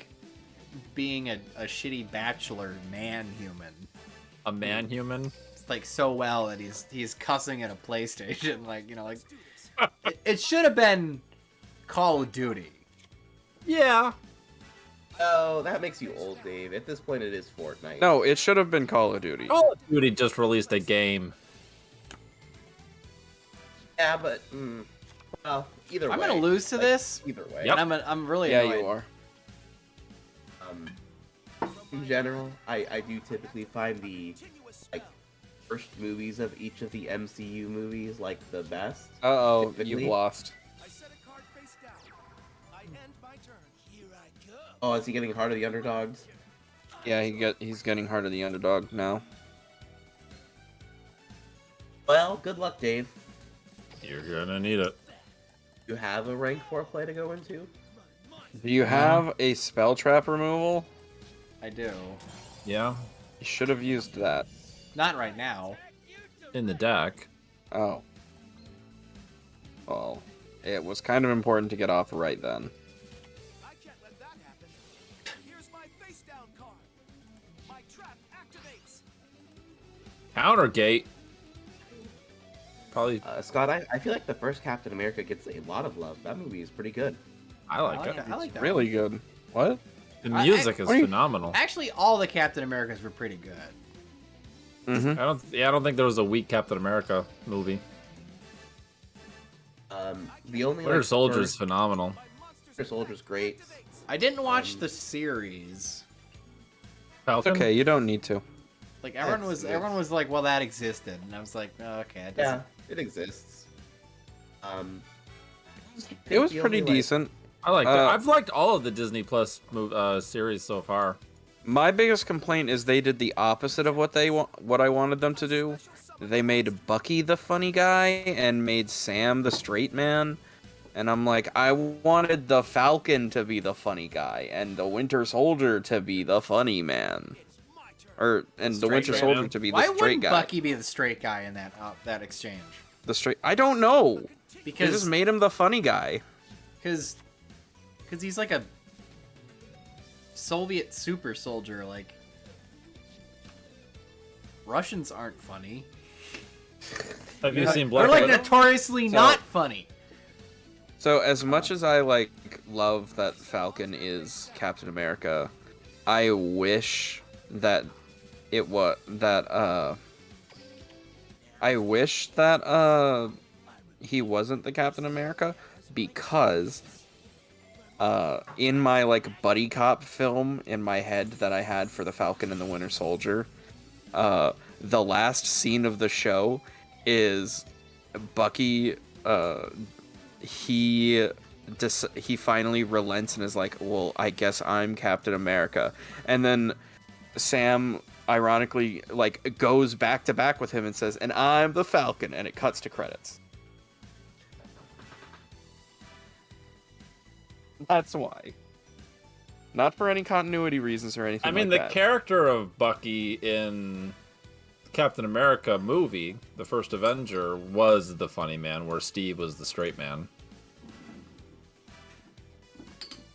being a shitty bachelor man human. A man human. It's so well that he's cussing at a PlayStation. It should have been Call of Duty. Yeah. Oh, that makes you old, Dave. At this point, it is Fortnite. No, it should have been Call of Duty. Call of Duty just released a game. Yeah, but well, either way. I'm gonna lose to this. Either way. Yep. And I'm really Yeah, annoyed. you are. In general, I do typically find the first movies of each of the MCU movies the best. Uh-oh, Typically. you've lost. Oh, is he getting Heart of the Underdogs? Yeah, he's getting Heart of the Underdog now. Well, good luck, Dave. You're gonna need it. You have a rank 4 play to go into? Do you have a spell trap removal? I do. Yeah. You should have used that. Not right now. In the deck. Oh. fall. It was kind of important to get off right then. I can't let that happen. Here's my face down card. My trap activates. Countergate. Probably. Scott, I feel like the first Captain America gets a lot of love. That movie is pretty good. I like it. I like that. Really good. What? The music is what are you- phenomenal. Actually, all the Captain Americas were pretty good. Mm-hmm. I don't think there was a weak Captain America movie. The only Winter like, Soldier's first- phenomenal. Winter Soldier's great. I didn't watch the series. Falcon? Okay, you don't need to. Like everyone was like, well, that existed, and I was like, oh, okay, it doesn't. Yeah, it exists. It was the pretty only, like- decent. I like that. Uh, I've liked all of the Disney Plus series so far. My biggest complaint is they did the opposite of what I wanted them to do. They made Bucky the funny guy and made Sam the straight man. And I'm like, I wanted the Falcon to be the funny guy and the Winter Soldier to be the funny man. And the Straight Winter man. Soldier to be the Why straight wouldn't guy. Bucky be the straight guy in that exchange? The straight. I don't know. They Because just made him the funny guy. because he's like a Soviet super soldier. Like Russians aren't funny. Have you seen Black They're like Widow? notoriously So- not funny. So as much as I love that Falcon is Captain America, I wish that it was that I wish that he wasn't the Captain America because in my buddy cop film in my head that I had for the Falcon and the Winter Soldier, the last scene of the show is Bucky he finally relents and is like, well, I guess I'm Captain America. And then Sam ironically goes back to back with him and says, and I'm the Falcon, and it cuts to credits. That's why. Not for any continuity reasons or anything. I mean, like the that. character of Bucky in Captain America movie, the first Avenger, was the funny man, where Steve was the straight man.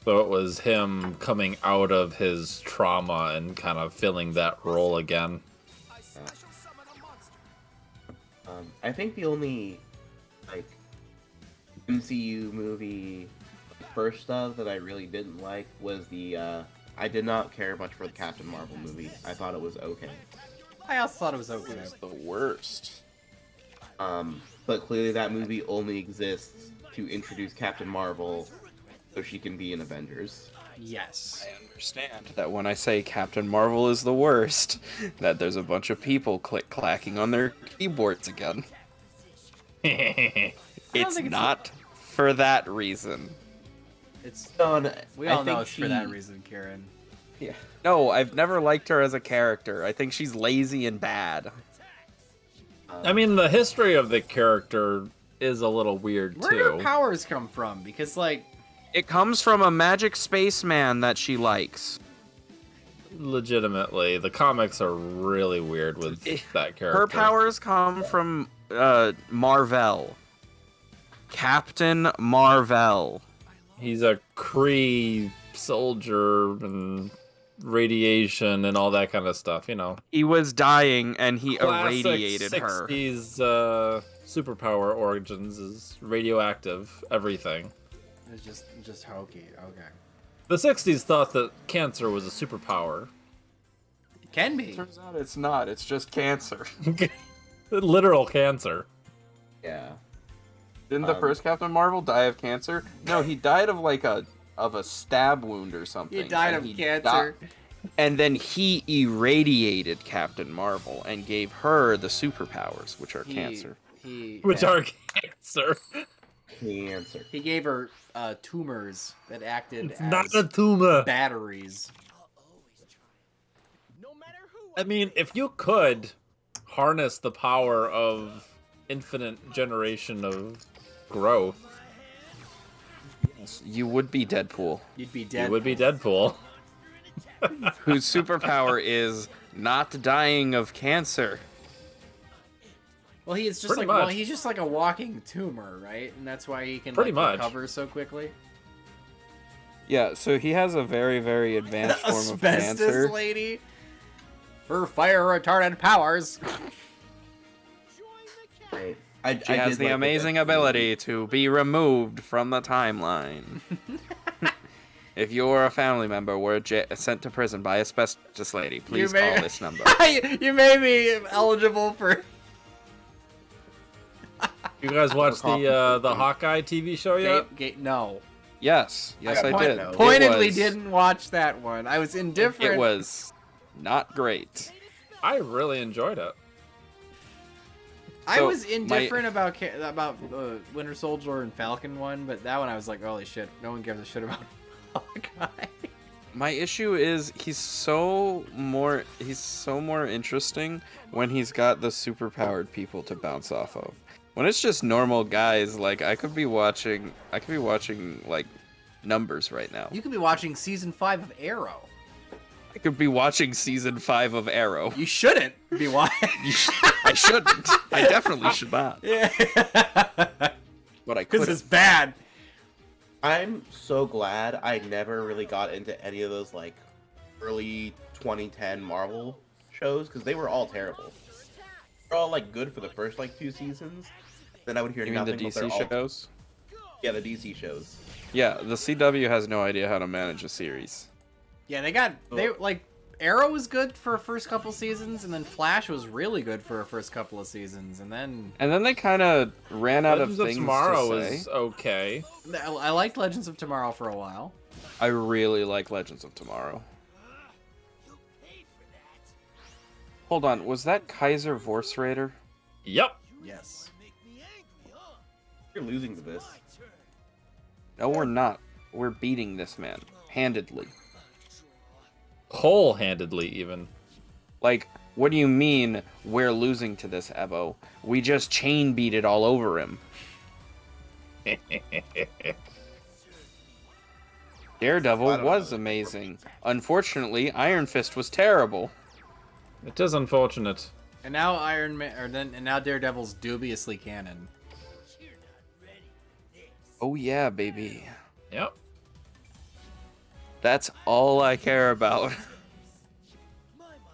So it was him coming out of his trauma and kind of filling that role again. I think the only MCU movie first of that I really didn't like was the I did not care much for the Captain Marvel movie. I thought it was okay. I also thought it was okay. It's the worst. But clearly that movie only exists to introduce Captain Marvel so she can be in Avengers. Yes. I understand that when I say Captain Marvel is the worst, that there's a bunch of people click-clacking on their keyboards again. It's think it's not for that reason. It's No, we all know it's for that reason, Kieran. Yeah. No, I've never liked her as a character. I think she's lazy and bad. I mean, the history of the character is a little weird, Where do her too. powers come from? Because It comes from a magic spaceman that she likes. Legitimately, the comics are really weird with that character. Her powers come from Marvel. Captain Marvel. He's a Kree soldier and radiation and all that kind of stuff, you know. He was dying and he Classic irradiated her. 60s superpower origins is radioactive everything. it's just hokey. Okay. The 60s thought that cancer was a superpower. It can be. Turns out it's not. It's just cancer. Literal cancer. Yeah. Didn't the first Captain Marvel die of cancer? No, he died of a stab wound or something. He died and of cancer. And then he irradiated Captain Marvel and gave her the superpowers, which are cancer. Which are cancer. Cancer. He gave her tumors that acted It's as not a tumor. batteries. I mean, if you could harness the power of infinite generation of growth, You would be Deadpool, You'd be dead. you would be Deadpool. whose superpower is not dying of cancer. Well, he's just Pretty like much. he's just like a walking tumor, right? And that's why he can Pretty much. recover so quickly. Yeah, so he has a very, very advanced form of Asbestos cancer. lady. Her fire retardant powers. Right. She has the amazing ability to be removed from the timeline. If you're a family member were sent to prison by asbestos lady, please call this number. You may be eligible for. You guys watched the Hawkeye TV show yet? No. Yes, I did. Pointedly didn't watch that one. I was indifferent. It was not great. I really enjoyed it. I So, was indifferent about Winter Soldier and Falcon one, but that one I was like, holy shit, no one gives a shit about Hawkeye. My issue is he's so more interesting when he's got the superpowered people to bounce off of. When it's just normal guys, like I could be watching like numbers right now. You could be watching season 5 of Arrow. I could be watching season 5 of Arrow. You shouldn't be watching. I shouldn't. I definitely should not. Yeah. But I Because could. it's bad. I'm so glad I never really got into any of those like early 2010 Marvel shows because they were all terrible. They're all like good for the first like 2 seasons. Then I would hear You mean the nothing but DC they're all... shows? Yeah, the DC shows. Yeah, the CW has no idea how to manage a series. Yeah, they like Arrow was good for the first couple seasons, and then Flash was really good for the first couple of seasons, and then they kind of ran out Legends of of things Tomorrow to say. is okay. I liked Legends of Tomorrow for a while. I really like Legends of Tomorrow. Hold on, was that Kaiser Vorse Raider? Yep. Yes. You're losing to this. No, we're not. We're beating this man handedly. Whole-handedly, even. Like, what do you mean we're losing to this, Evo? We just chain beat it all over him. Daredevil was amazing. Unfortunately, Iron Fist was terrible. It is unfortunate. And now now Daredevil's dubiously canon. Oh yeah, baby. Yep. That's all I care about.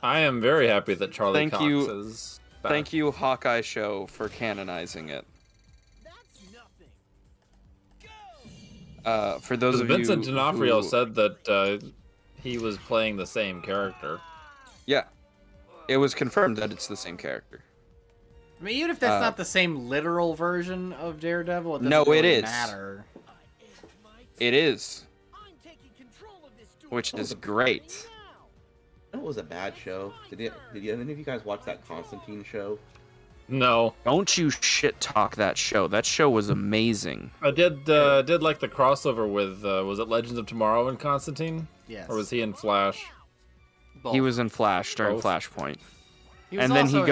I am very happy that Charlie Thank Cox you. is back. Thank you, Hawkeye Show, for canonizing it. For those of Vincent you D'Onofrio who... said that he was playing the same character. Yeah. It was confirmed that it's the same character. I mean, even if that's not the same literal version of Daredevil, it doesn't No, really it is. matter. It is. Which is great. That was a bad show. Did any of you guys watch that Constantine show? No, Don't you shit talk that show. That show was amazing. I did like the crossover with was it Legends of Tomorrow and Constantine, Yes. or was he in Flash? Both. He was in Flash during Both. Flashpoint. He was And then also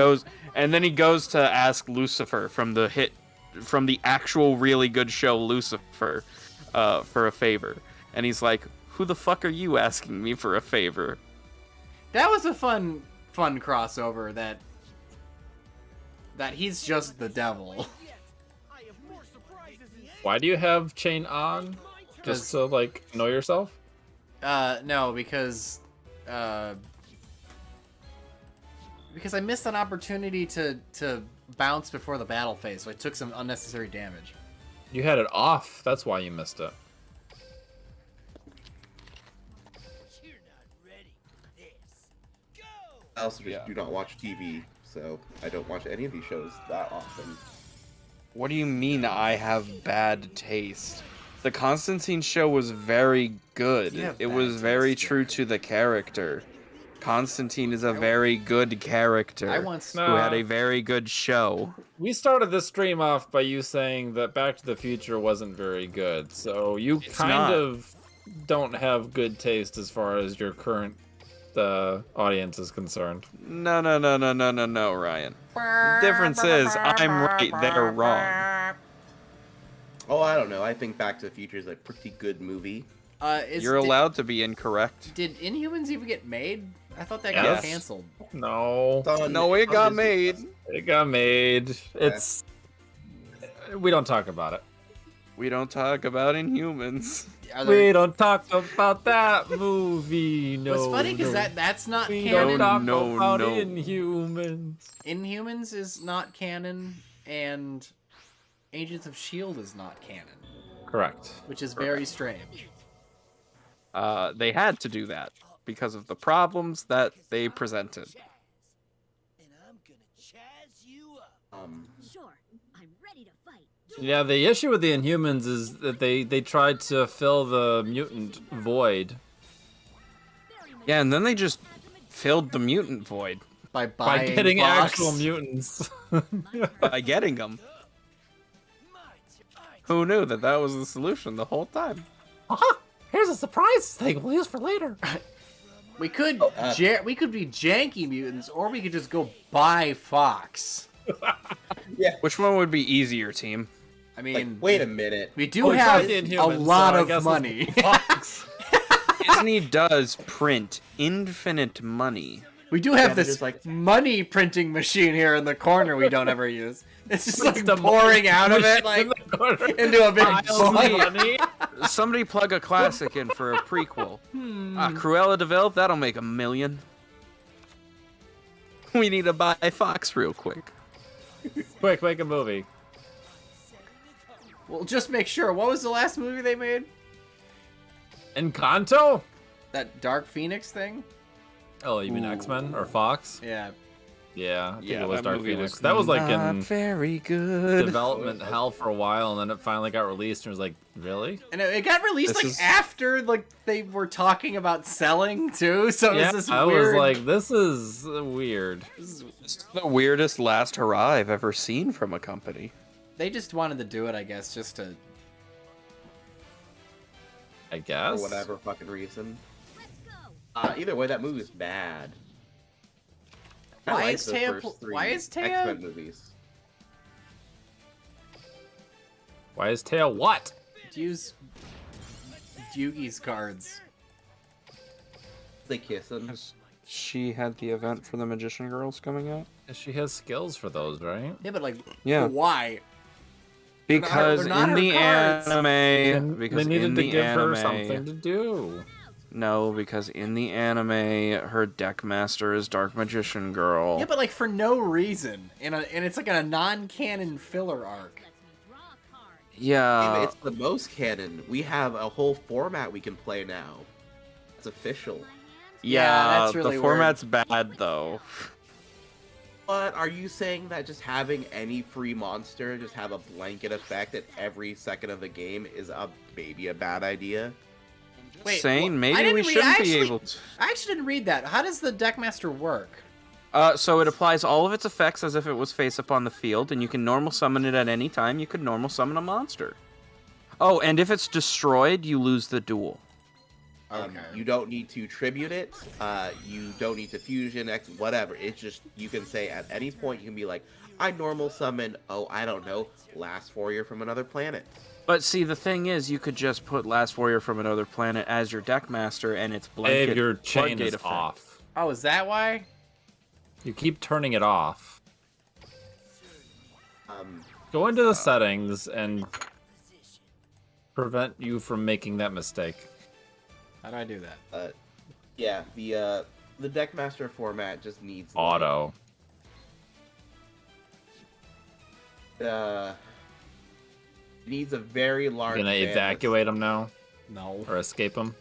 he goes to ask Lucifer from the actual really good show Lucifer for a favor. And he's like, "Who the fuck are you asking me for a favor?" That was a fun crossover that he's just the devil. Why do you have chain on? Just to like know yourself? No, because I missed an opportunity to bounce before the battle phase, so I took some unnecessary damage. You had it off. That's why you missed it. I also just do not watch TV, so I don't watch any of these shows that often. What do you mean I have bad taste? The Constantine show was very good. You have It bad was very taste, true to the character. Constantine is a very good character I once who had a very good show. We started this stream off by you saying that Back to the Future wasn't very good, so you It's kind not. of don't have good taste as far as your current audience is concerned. No, Ryan. The difference is I'm right, they're wrong. Oh, I don't know. I think Back to the Future is a pretty good movie. You're allowed to be incorrect. Did Inhumans even get made? I thought that Yes. got canceled. No, No, it got made. it got made. It's we don't talk about it. We don't talk about Inhumans. Are We there... don't talk about that movie. No. What's funny because no. that's not We canon. don't talk No, about no. Inhumans. Inhumans is not canon, and Agents of S.H.I.E.L.D. is not canon, Correct. which is very strange. They had to do that because of the problems that they presented. And I'm gonna chaz you up. Sure, I'm ready to fight. Yeah, the issue with the Inhumans is that they tried to fill the mutant void Yeah, and then they just filled the mutant void By by buying getting Fox. actual mutants. by getting them. Who knew that that was the solution the whole time? Here's a surprise thing we'll use for later. We could we could be janky mutants, or we could just go buy Fox. Which one would be easier, team? I Like, mean, wait a minute. we do We have tried the a Inhumans, lot so I of guess money. Fox. Disney does print infinite money. We do have Yeah, this just like- money printing machine here in the corner we don't ever use. It's just like the pouring out of it machine like in the corner. into a big Piles of bucket. money. Somebody plug a classic in for a prequel. Cruella de Vil, that'll make $1 million. We need to buy Fox real quick. Quick, make a movie. Well, just make sure. What was the last movie they made? Encanto? That Dark Phoenix thing? Oh, you mean X-Men or Fox? Yeah. Yeah, I think Yeah, it was that Dark movie Phoenix. was That was like not in very good. development hell for a while, and then it finally got released, and it was like, really? And it got released This like is- after like they were talking about selling too. So Yeah, it was this I weird. was like, this is weird. This is the weirdest last hurrah I've ever seen from a company. They just wanted to do it, I guess, just to. I guess. For whatever fucking reason. Let's go. Either way, that movie's bad. I Why like is the Taya first why is Taya- X-Men movies. Why is Tail what? Use Yugi's cards. They kiss him. She had the event for the Magician Girls coming out. She has skills for those, right? Yeah, but like, Yeah. why? Because they're not in her the cards. anime, And because they needed in to the give her anime, something to do. no, because in the anime, her deck master is Dark Magician Girl. Yeah, but like for no reason, and it's like a non-canon filler arc. Lets me draw a card. Yeah, It's the most canon. We have a whole format we can play now. It's official. Yeah, that's really the weird. format's bad though. But are you saying that just having any free monster just have a blanket effect at every second of the game is maybe a bad idea? Wait, Saying I maybe didn't we read- shouldn't I be actually- able to. I actually didn't read that. How does the Deckmaster work? So it applies all of its effects as if it was face up on the field, and you can normal summon it at any time. You could normal summon a monster. Oh, and if it's destroyed, you lose the duel. Okay. You don't need to tribute it. You don't need to fusion X, whatever. It's just, you can say at any point, you can be like, I normal summon, oh, I don't know, Last Warrior from another planet. But see, the thing is, you could just put Last Warrior from Another Planet as your deck master, and it's blanket. Dave, your chain floodgate is effect. off. Oh, is that why? You keep turning it off. Um, Go into the settings and prevent you from making that mistake. How do I do that? yeah, the Deckmaster format just needs Auto. needs a very You large. gonna bandwidth. evacuate them now No. or escape them?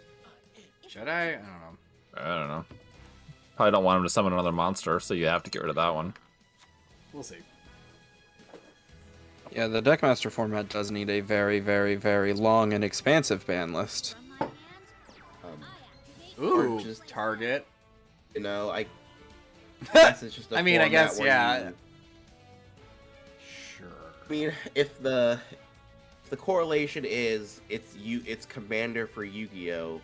Should I? I don't know. I don't know. Probably don't want him to summon another monster, so you have to get rid of that one. We'll see. Yeah, the Deckmaster format does need a very, very, very long and expansive ban list. From my hand, Um, Ooh, Or just- target. you know, I guess it's just. A I mean, I format guess, where yeah. you- Sure. I mean, if the correlation is it's Commander for Yu-Gi-Oh.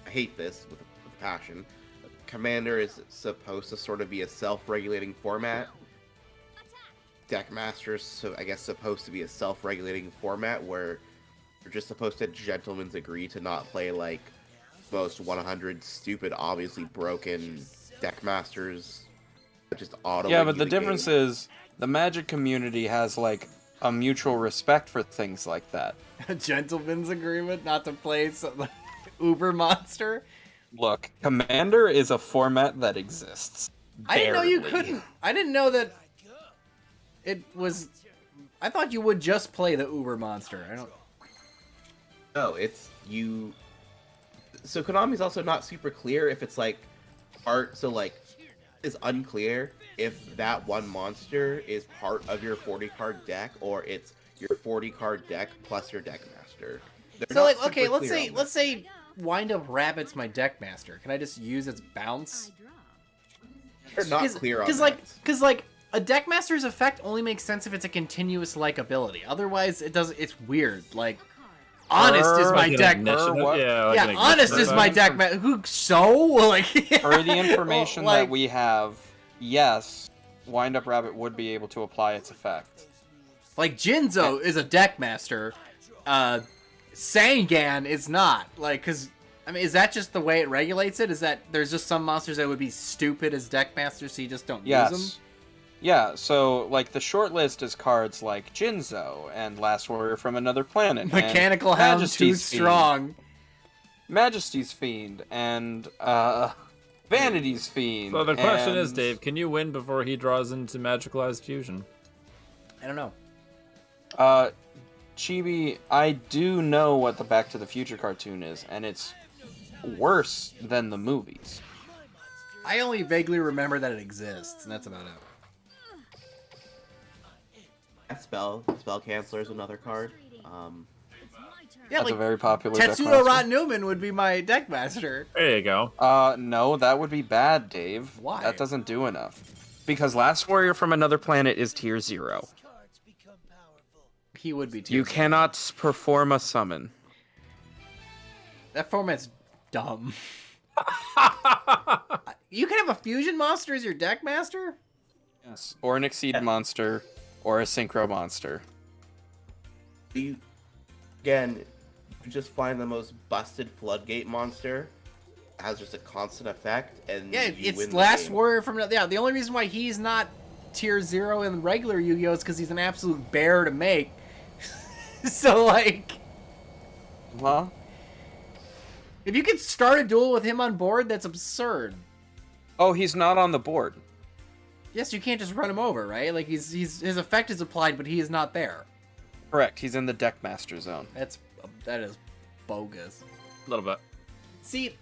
I hate this with passion. Commander is supposed to sort of be a self-regulating format. Deckmaster's, so I guess, supposed to be a self-regulating format where you're just supposed to gentlemen's agree to not play like most 100 stupid, obviously broken deck masters that just auto. Yeah, but the difference is the Magic community has like a mutual respect for things like that. A gentleman's agreement not to play some Uber monster. Look, Commander is a format that exists. I didn't know you Barely. couldn't. I didn't know that it was. I thought you would just play the Uber monster. I don't. No, it's you. So Konami's also not super clear if it's like part. So like, it's unclear if that one monster is part of your 40 card deck or it's your 40 card deck plus your deck master. They're So not like, super okay, let's clear say on let's say Wind Up Rabbit's my deck master. Can I just use its bounce? They're not clear on Because like a deck master's effect only makes sense if it's a continuous like ability. Otherwise, it does. It's weird. Like Honest is my Like an deck. ignition- what? Yeah, like Yeah, an ignition Honest is effect. my deck master. Who so like? Per the information Like- that we have, yes, Wind Up Rabbit would be able to apply its effect. Like Jinzo is a deck master. Sangan is not. Like, cause I mean, is that just the way it regulates it? Is that there's just some monsters that would be stupid as deck masters, so you just don't use them? Yes. Yeah, so like the short list is cards like Jinzo and Last Warrior from Another Planet. and Mechanical Hound too Majesty's Fiend. strong. Majesty's Fiend and Vanity's Fiend. So the question is, and- Dave, can you win before he draws into Magicalized Fusion? I don't know. Chibi, I do know what the Back to the Future cartoon is, and it's worse than the movies. I only vaguely remember that it exists, and that's about it. Spell Canceller is another card. Yeah, That's like a very popular deck Tetsudo master. Rot Newman would be my deck master. There you go. No, that would be bad, Dave. Why? That doesn't do enough. Because Last Warrior from Another Planet is tier 0. He would be too. You cannot perform a summon. That format's dumb. You can have a fusion monster as your deck master? Yes. Or an Exceed monster, or a Synchro monster. Again, you just find the most busted Floodgate monster. Has just a constant effect, and Yeah, you win it's the Last game. Warrior from... Yeah, the only reason why he's not tier 0 in regular Yu-Gi-Oh! Is because he's an absolute bear to make. So, like... Huh? If you could start a duel with him on board, that's absurd. Oh, he's not on the board. Yes, you can't just run him over, right? Like, his effect is applied, but he is not there. Correct, he's in the Deck Master zone. That is bogus. A little bit. See,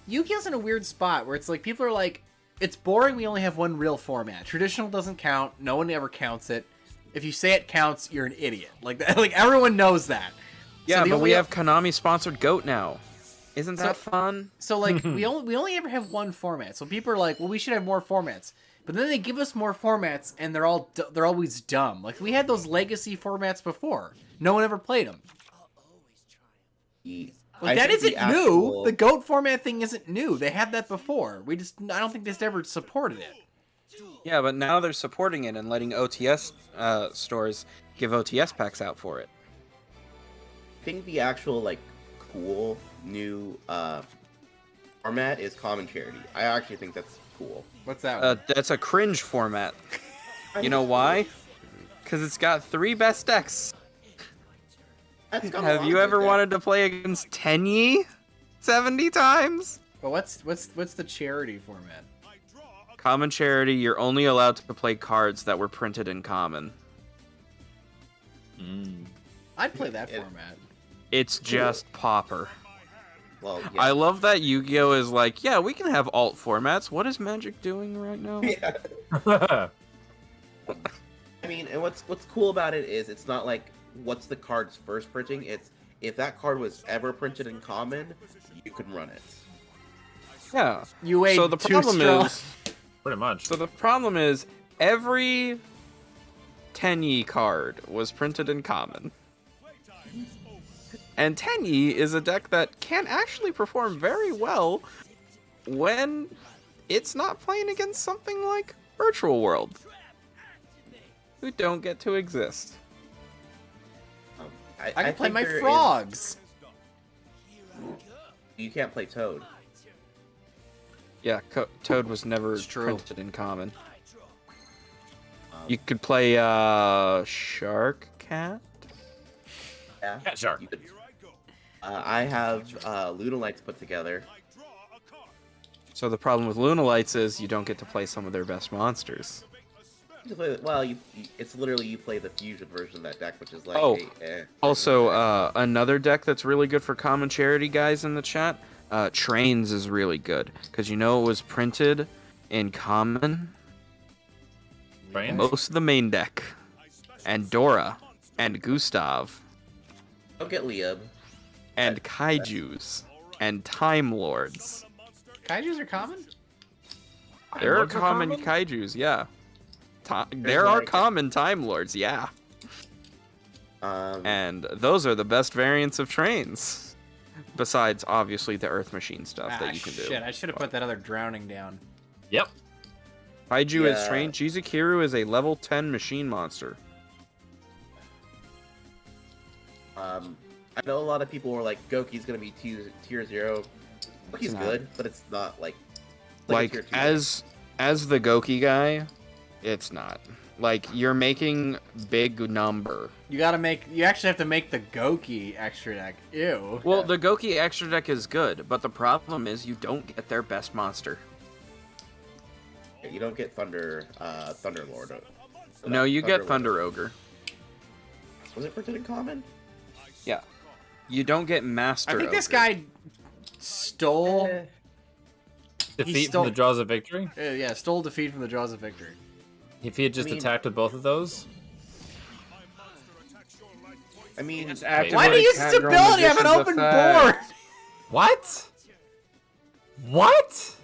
Yu-Gi-Oh's in a weird spot where it's like, people are like, it's boring, we only have one real format. Traditional doesn't count, no one ever counts it. If you say it counts, you're an idiot. Like, like everyone knows that. Yeah, So the but only- we have Konami-sponsored GOAT now. Isn't that fun? So like we only ever have one format. So people are like, well, we should have more formats. But then they give us more formats, and they're always dumb. Like we had those legacy formats before. No one ever played them. Like that isn't new. The GOAT format thing isn't new. They had that before. I don't think they just ever supported it. Yeah, but now they're supporting it and letting OTS stores give OTS packs out for it. I think the actual like cool new format is Common Charity. I actually think that's cool. What's that one? That's a cringe format. You know why? Because it's got 3 best decks. That's got a Have lot you of ever good wanted to play against Tenyi 70 times? But what's the charity format? Common Charity, you're only allowed to play cards that were printed in common. I'd play that It- format. It's just Pauper. Well, yeah. I love that Yu-Gi-Oh! Is like, yeah, we can have alt formats. What is Magic doing right now? I mean, and what's cool about it is it's not like what's the card's first printing. It's if that card was ever printed in common, you can run it. Yeah. You ain't So the too problem strong. is, Pretty much. so the problem is, every Tenyi card was printed in common. And Tenyi is a deck that can actually perform very well when it's not playing against something like Virtual World, who don't get to exist. I can play think my there is- frogs. You can't play Toad. Yeah, Toad was never It's true. printed in common. Um, You could play Shark Cat. yeah, Cat Shark. you could- I have Lunalights put together. So the problem with Lunalights is you don't get to play some of their best monsters. Well, it's literally you play the fusion version of that deck, which is like. Oh, Also, another deck that's really good for common charity guys in the chat, Trains is really good because you know it was printed in common. Brains? Most of the main deck, and Dora, and Gustav, Don't get Liam. and Kaijus, and Time Lords. Kaijus are common? There are Lords are common common? Kaijus, yeah. There are like- common Time Lords, yeah. And those are the best variants of Trains. Besides, obviously, the Earth Machine stuff that you can do. Shit, I should have put that other drowning down. Yep. Kaiju is Yeah. Train. Jizukiru is a level 10 machine monster. I know a lot of people were like, Goki's gonna be tier 0. Goki's not. good, but it's not like a Like, tier 2. as the Goki guy, it's not. Like, you're making big number. You actually have to make the Goki extra deck. Ew. Well, the Goki extra deck is good, but the problem is you don't get their best monster. You don't get Thunderlord. No, you get Thunderlord. Thunder Ogre. Was it printed in common? Yeah. You don't get Master I think this Ogre. guy stole. Defeat stole- from the jaws of victory. Yeah, stole defeat from the jaws of victory. If he had just I mean- attacked with both of those, I mean, Why do you use this ability? I have an open board. what? What?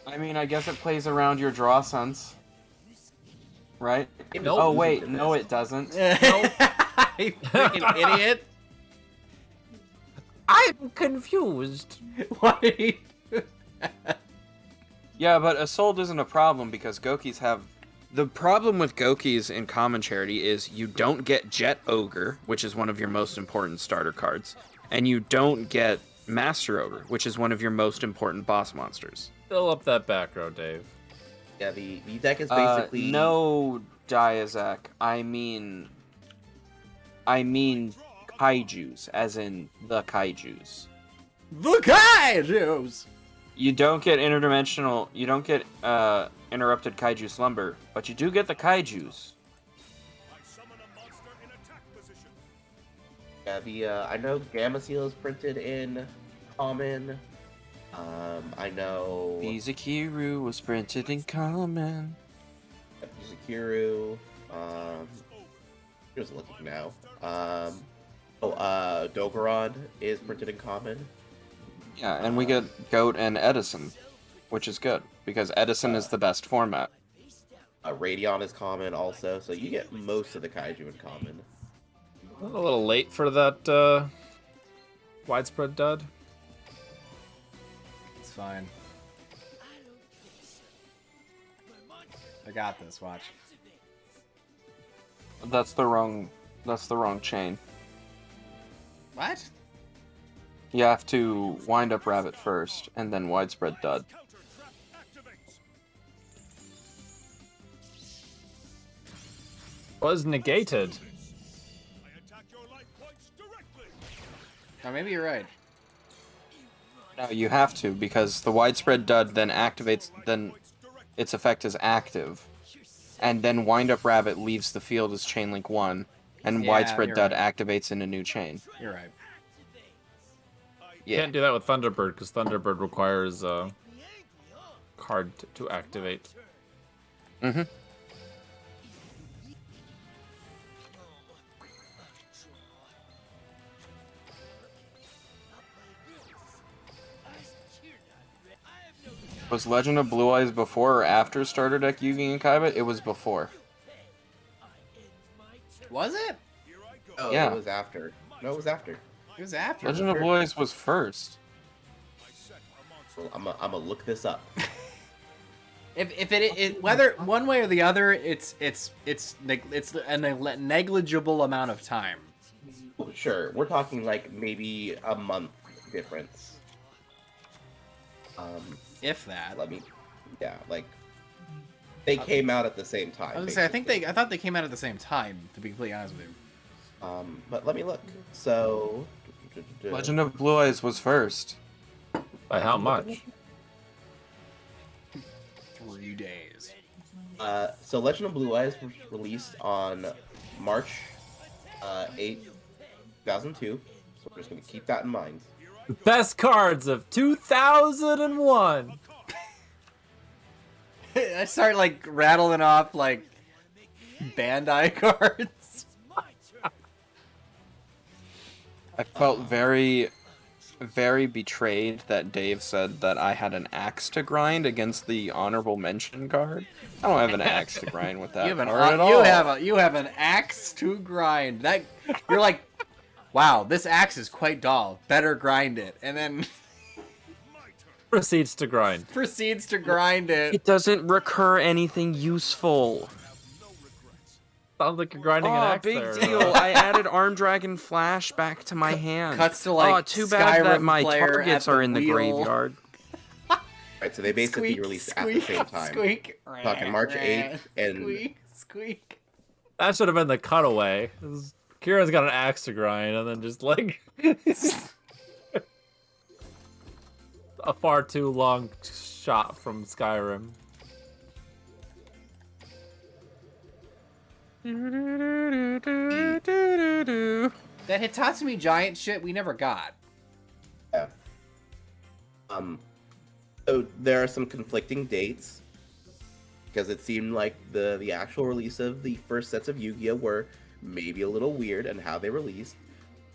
I mean, I guess it plays around your draw sense. Right? Nope. Oh, wait. No, it doesn't. You freaking idiot. I'm confused. Why did he... Yeah, but Assault isn't a problem because Gokis have... The problem with Gokis in Common Charity is you don't get Jet Ogre, which is one of your most important starter cards, and you don't get Master Ogre, which is one of your most important boss monsters. Fill up that back row, Dave. yeah, the deck is basically No, Diazak. I mean Kaijus, as in the Kaijus. The Kaijus! You don't get interdimensional. You don't get interrupted Kaiju Slumber, but you do get the Kaijus. Yeah, I know Gamma Seal is printed in common. I know Bizakiru was printed in common. Zakiru. Just looking now. Dogorod is printed in common. Yeah, and we get Goat and Edison, which is good because Edison is the best format. Radion is common also, so you get most of the kaiju in common. A little late for that widespread dud. It's fine. I got this, watch. That's the wrong chain. What? You have to wind up Rabbit first, and then widespread dud. Was negated. Oh, maybe you're right. No, you have to because the widespread dud then activates. Then its effect is active, and then wind up Rabbit leaves the field as chain link 1, and Yeah, widespread you're dud right. activates in a new chain. You're right. Yeah. Can't do that with Thunderbird because Thunderbird requires a card to activate. Mm-hmm. Was Legend of Blue Eyes before or after starter deck Yugi and Kaiba? It was before. Was it? Oh, Yeah. it was after. No, it was after. It was after. Legend of Blue Eyes was first. Well, I'm gonna look this up. If it whether one way or the other, it's a negligible amount of time. Sure, we're talking like maybe a month difference. If that. Like they came out at the same time. I was gonna say, I thought they came out at the same time, to be completely honest with you. But let me look. So, Legend of Blue Eyes was first. By how much? 3 days. So Legend of Blue Eyes was released on March 8, 2002. So we're just gonna keep that in mind. The best cards of 2001. I start like rattling off like Bandai cards. I felt very, very betrayed that Dave said that I had an axe to grind against the honorable mention card. I don't have an axe to grind with that You have card at an all. you have an axe to grind. That you're like, wow, this axe is quite dull. Better grind it, and then Proceeds to grind. proceeds to grind it. It doesn't recur anything useful. Sounds like you're grinding an Oh, axe big there. deal. I added Arm Dragon Flash back to my hand. Cuts to like oh, too bad that Skyrim my player targets at are in the wheel. graveyard. Right, so they basically Squeak, released squeak, at the same time. Squeak. Talking March 8th and Squeak, squeak. That should have been the cutaway. Kira's got an axe to grind, and then just like a far too long shot from Skyrim. That Hitatsumi giant shit we never got. Yeah. So there are some conflicting dates because it seemed like the actual release of the first sets of Yu-Gi-Oh were maybe a little weird and how they released.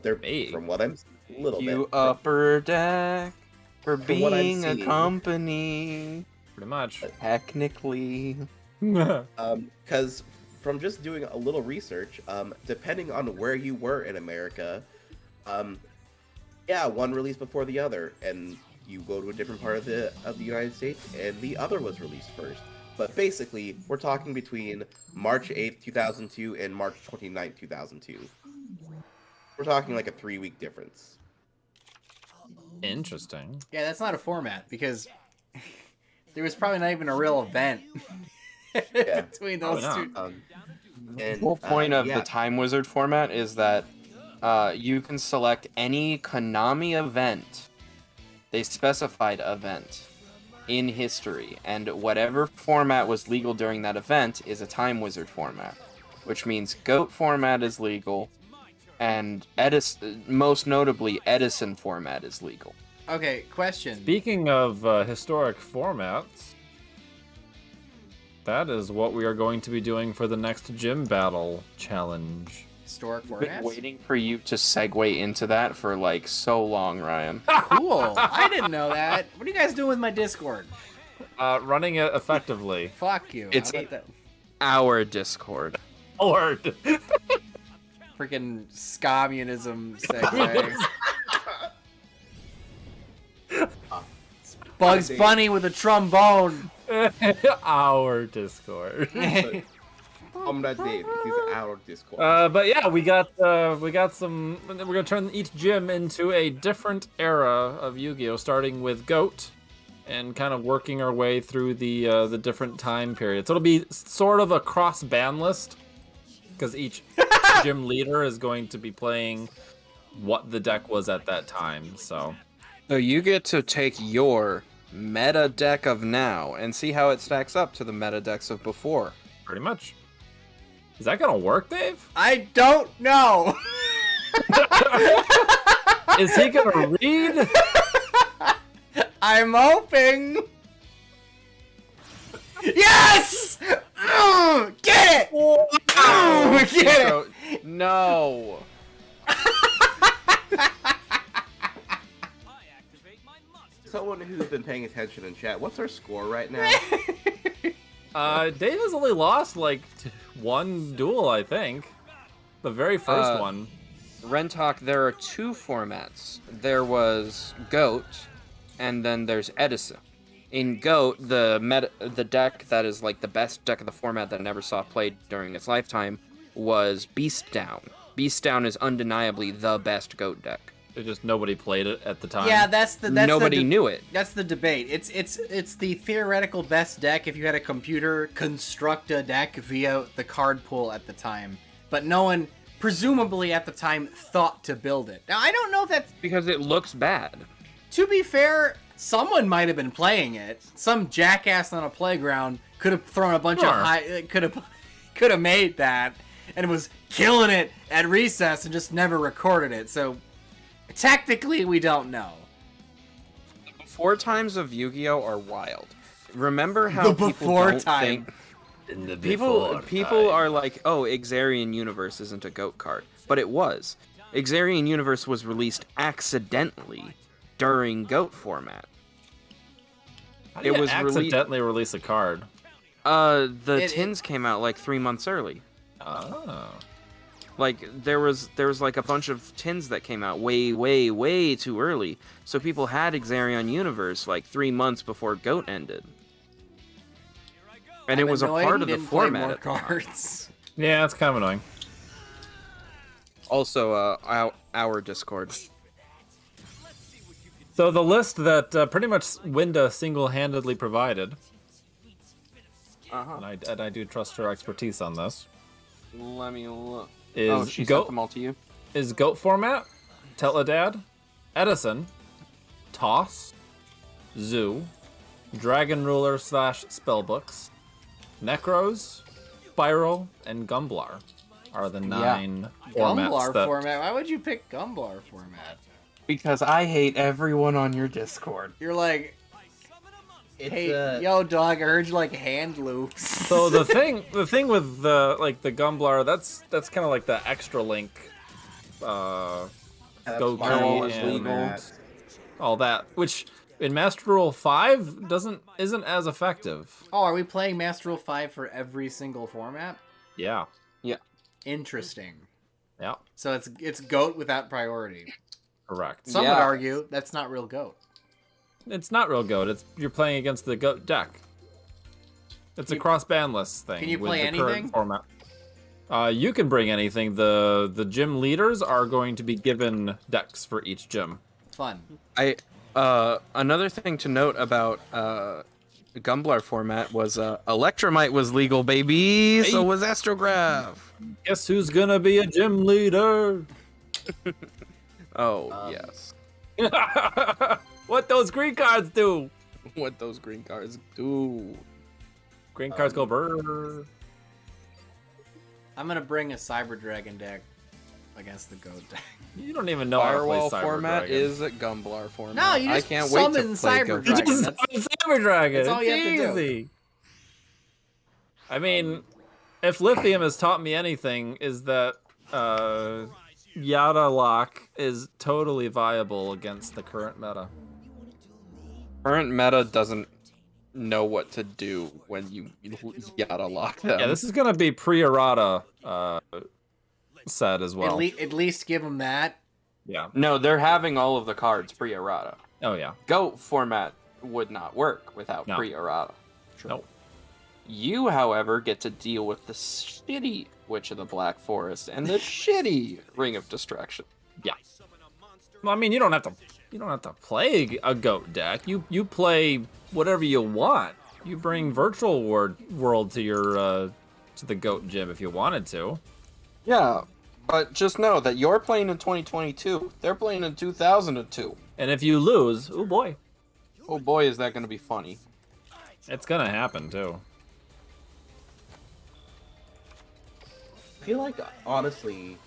They're Hey. from what I'm a little You bit. upper deck for From what I'm being a seeing. company. Pretty much. Technically. Because from just doing a little research, depending on where you were in America, yeah, one released before the other, and you go to a different part of the United States, and the other was released first. But basically, we're talking between March 8th, 2002, and March 29th, 2002. We're talking like a 3-week difference. Interesting. Yeah, that's not a format because there was probably not even a real event Yeah. between those no. two. And, The whole point of yeah. the Time Wizard format is that you can select any Konami event, they specified event, in history, and whatever format was legal during that event is a Time Wizard format, which means GOAT format is legal, and most notably Edison format is legal. Okay, question. Speaking of historic formats, that is what we are going to be doing for the next gym battle challenge. Historic I've been formats? waiting for you to segue into that for like so long, Ryan. Cool. I didn't know that. What are you guys doing with my Discord? Running it effectively. Fuck you. It's- How about that? Our Discord. Lord. Freaking communism segue. Bugs Bunny with a trombone. Our Discord. Comrade Dave, it is our Discord. But yeah, we got some. We're gonna turn each gym into a different era of Yu-Gi-Oh, starting with GOAT, and kind of working our way through the different time periods. So it'll be sort of a cross ban list, because each gym leader is going to be playing what the deck was at that time. So So you get to take your meta deck of now and see how it stacks up to the meta decks of before. pretty much. Is that gonna work, Dave? I don't know. Is he gonna read? I'm hoping. Yes! Get it! Get it! So, no. Someone who's been paying attention in chat, what's our score right now? Dave has only lost like one duel, I think. The very first one. Rentalk, there are two formats. There was GOAT, and then there's Edison. In GOAT, the deck that is like the best deck of the format that I never saw played during its lifetime was Beast Down. Beast Down is undeniably the best GOAT deck. It just nobody played it at the time. Yeah, that's Nobody knew it. That's the debate. It's the theoretical best deck if you had a computer construct a deck via the card pool at the time, but no one, presumably at the time, thought to build it. Now I don't know if that's, Because it looks bad. to be fair, someone might have been playing it. Some jackass on a playground could have thrown a bunch Sure. of high, could have made that and was killing it at recess and just never recorded it. So technically, we don't know. Before times of Yu-Gi-Oh are wild. Remember how The people before don't time. think people are like, oh, Exarian Universe isn't a GOAT card, but it was. Exarian Universe was released accidentally during GOAT format. How do you it was accidentally release a card? The tins came out like 3 months early. Oh. Like there was like a bunch of tins that came out way too early. So people had Exarion Universe like 3 months before GOAT ended. And it was a Annoyed part he of the didn't play format. more at the time. cards. Yeah, it's kind of annoying. Also, our Discord. So the list that pretty much Winda single-handedly provided, Uh-huh. and I do trust her expertise on this, Let me look. is She sent GOAT them all to you? is GOAT format, Teledad, Edison, Toss, Zoo, Dragon Ruler / Spellbooks, Necros, Spiral, and Gumblar are the 9 formats Gumblar that... format? Why would you pick Gumblar format? Because I hate everyone on your Discord. You're like, It's hey, yo, dog, I heard you like hand loops. So the thing with the Gumblar, that's kind of like the extra link, Goku Spiral is and legal. all that, which in Master Duel 5 isn't as effective. Oh, are we playing Master Duel 5 for every single format? Yeah, Interesting. yeah, So it's GOAT without priority. correct. Some Yeah. would argue that's not real GOAT. It's not real GOAT. You're playing against the GOAT deck. It's a cross-bandless thing. Can you with play the current anything? format. You can bring anything. The gym leaders are going to be given decks for each gym. Fun. Another thing to note about Gumblar format was Electromite was legal, baby. So Hey. was Astrograph. Guess who's gonna be a gym leader? Oh yes. What those green cards do? What those green cards do? Green cards go brrr. I'm gonna bring a Cyber Dragon deck against the GOAT deck. You don't even know Firewall how to play Cyber format Dragon. is Gumblar format. No, you just I can't wait to summon play Cyber Goat. You Dragon. just That's- summon Cyber Dragon. that's all It's you have to do. easy. I mean, if Lithium has taught me anything, is that Yada Lock is totally viable against the current meta. Current meta doesn't know what to do when you Yada lock them. Yeah, this is gonna be pre-errata set as well. At least give them that. Yeah. No, they're having all of the cards pre-errata. Oh yeah. Goat format would not work without No. pre-errata. Nope. You, however, get to deal with the shitty Witch of the Black Forest and the shitty Ring of Destruction. Yeah. Well, I mean, you don't have to play a goat deck. You play whatever you want. You bring Virtual World to your to the goat gym if you wanted to. Yeah, but just know that you're playing in 2022. They're playing in 2002. And if you lose, oh boy, Oh boy, is that going to be funny. it's gonna happen too. I feel like, honestly,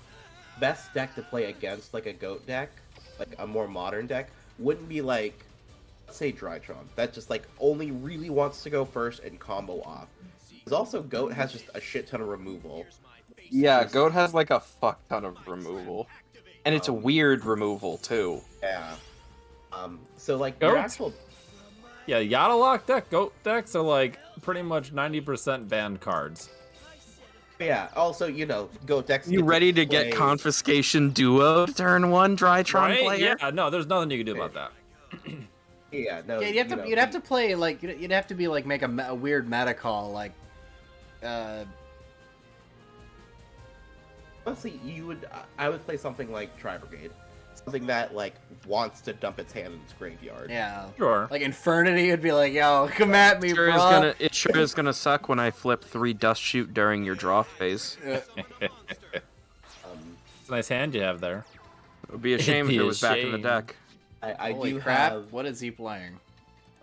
best deck to play against, like, a GOAT deck, like, a more modern deck, wouldn't be, like, let's say Drytron. That just, like, only really wants to go first and combo off. Because also, GOAT has just a shit ton of removal. Yeah, Goat has like a fuck ton of removal. And it's a weird removal, too. Yeah. So, like, your Goats? actual... Yeah, Yada Lock goat decks are like pretty much 90% banned cards. Yeah, also, you know, GOAT decks... You get ready to play- get Confiscation Duo turn 1 Drytron Right? player? Yeah, no, there's nothing you can do about that. Yeah, no, Yeah, you'd have to play like you'd have to be like make a weird meta call like, Honestly, I would play something like Tri Brigade. something that like wants to dump its hand in its graveyard. Yeah. Sure. Like Infernity would be like, yo, come at me, Sure bro. is gonna, it sure is gonna suck when I flip 3 Dust Shoot during your draw phase. Uh, It's a nice hand you have there. It would be a shame if be it a was back in the shame. deck. I Holy do crap! have. What is he playing?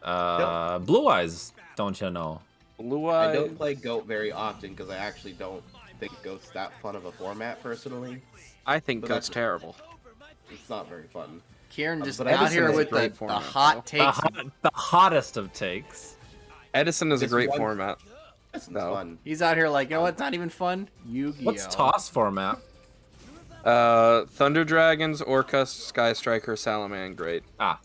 Blue Eyes, don't you know? Blue I Eyes. don't play Goat very often because I actually don't think Goat's that fun of a format personally. I think But Goat's that's- terrible. It's not very fun. Kieran just but out Edison here is a with great the format, hot though. takes. The hottest of takes. Edison is a This great one- format. It's No. fun. He's out here like, you know what? Not even fun. Yu-Gi-Oh. What's toss format? Thunder Dragons, Orcust, Sky Striker, Salamangreat. Ah,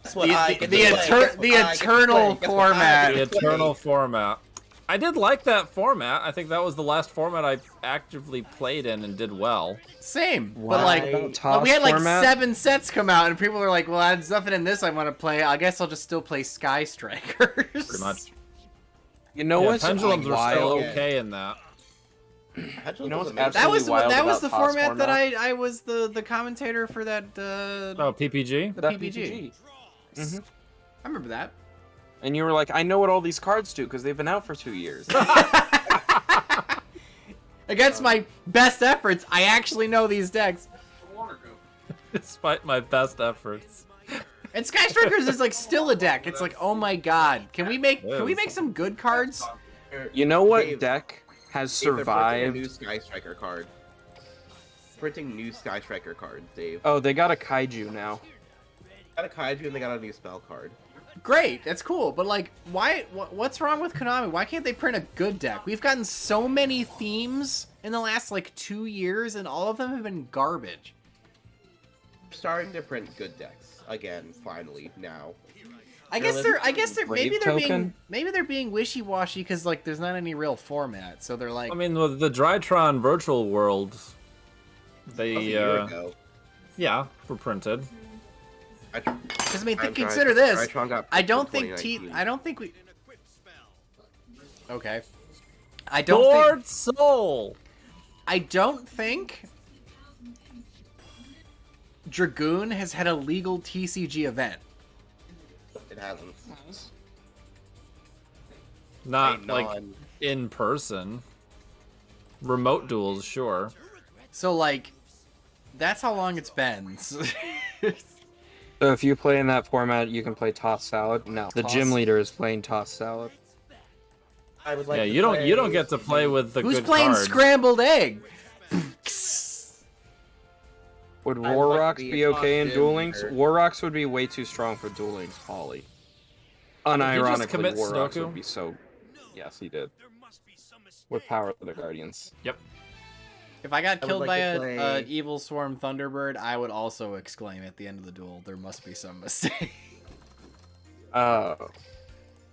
That's what I get to the play. eter- Guess what the I get to eternal play. Guess what I format. get the to play. eternal format. I did like that format. I think that was the last format I actively played in and did well. Same, Why but like about toss we had like format? 7 sets come out, and people are like, "Well, there's nothing in this I want to play. I guess I'll just still play Sky Strikers." Pretty much. You know Yeah, what's pendulums were still wild? okay in that. Actually, You know what's doesn't make That was Absolutely wild that was about the toss format that format. I was the commentator for that Oh, PPG? the That PPG. Mhm. I remember that. And you were like, I know what all these cards do because they've been out for 2 years. Against my best efforts, I actually know these decks. Despite my best efforts. And Sky Strikers is like still a deck. It's like, oh my god, can we make some good cards? You know what Dave, deck has Dave, they're printing a survived? new Sky Striker card. Printing new Sky Striker cards, Dave. Oh, they got a Kaiju now. Got a Kaiju and they got a new spell card. Great, that's cool, but like, what's wrong with Konami? Why can't they print a good deck? We've gotten so many themes in the last like 2 years, and all of them have been garbage. Starting to print good decks again, finally now. I guess they're maybe Brave they're token? being wishy-washy because like there's not any real format, so they're like, I mean, with the Drytron Virtual World, That was a they, year ago. yeah, were printed. because I mean, I'm consider trying- this. Trytron got I picked don't for think 2019. I don't think we. Okay. I don't think. Lord Soul! I don't think Dragoon has had a legal TCG event. It hasn't. Not Hey, like non- in person. Remote duels, sure. So like, that's how long it's been. So if you play in that format, you can play Toss Salad. No, the Toss- gym leader is playing Toss Salad. I would like Yeah, to you don't play- get to play with the Who's good playing cards. Scrambled Egg? Would I would War like to Rocks be be a okay in Toss Duel Gym Links? leader. War Rocks would be way too strong for Duel Links, Polly. Unironically, commit War Rocks Sudoku? would be so... Yes, he did. With Power of the Guardians. Yep. If I got I would killed like by to a play- evil swarm Thunderbird, I would also exclaim at the end of the duel, "There must be some mistake."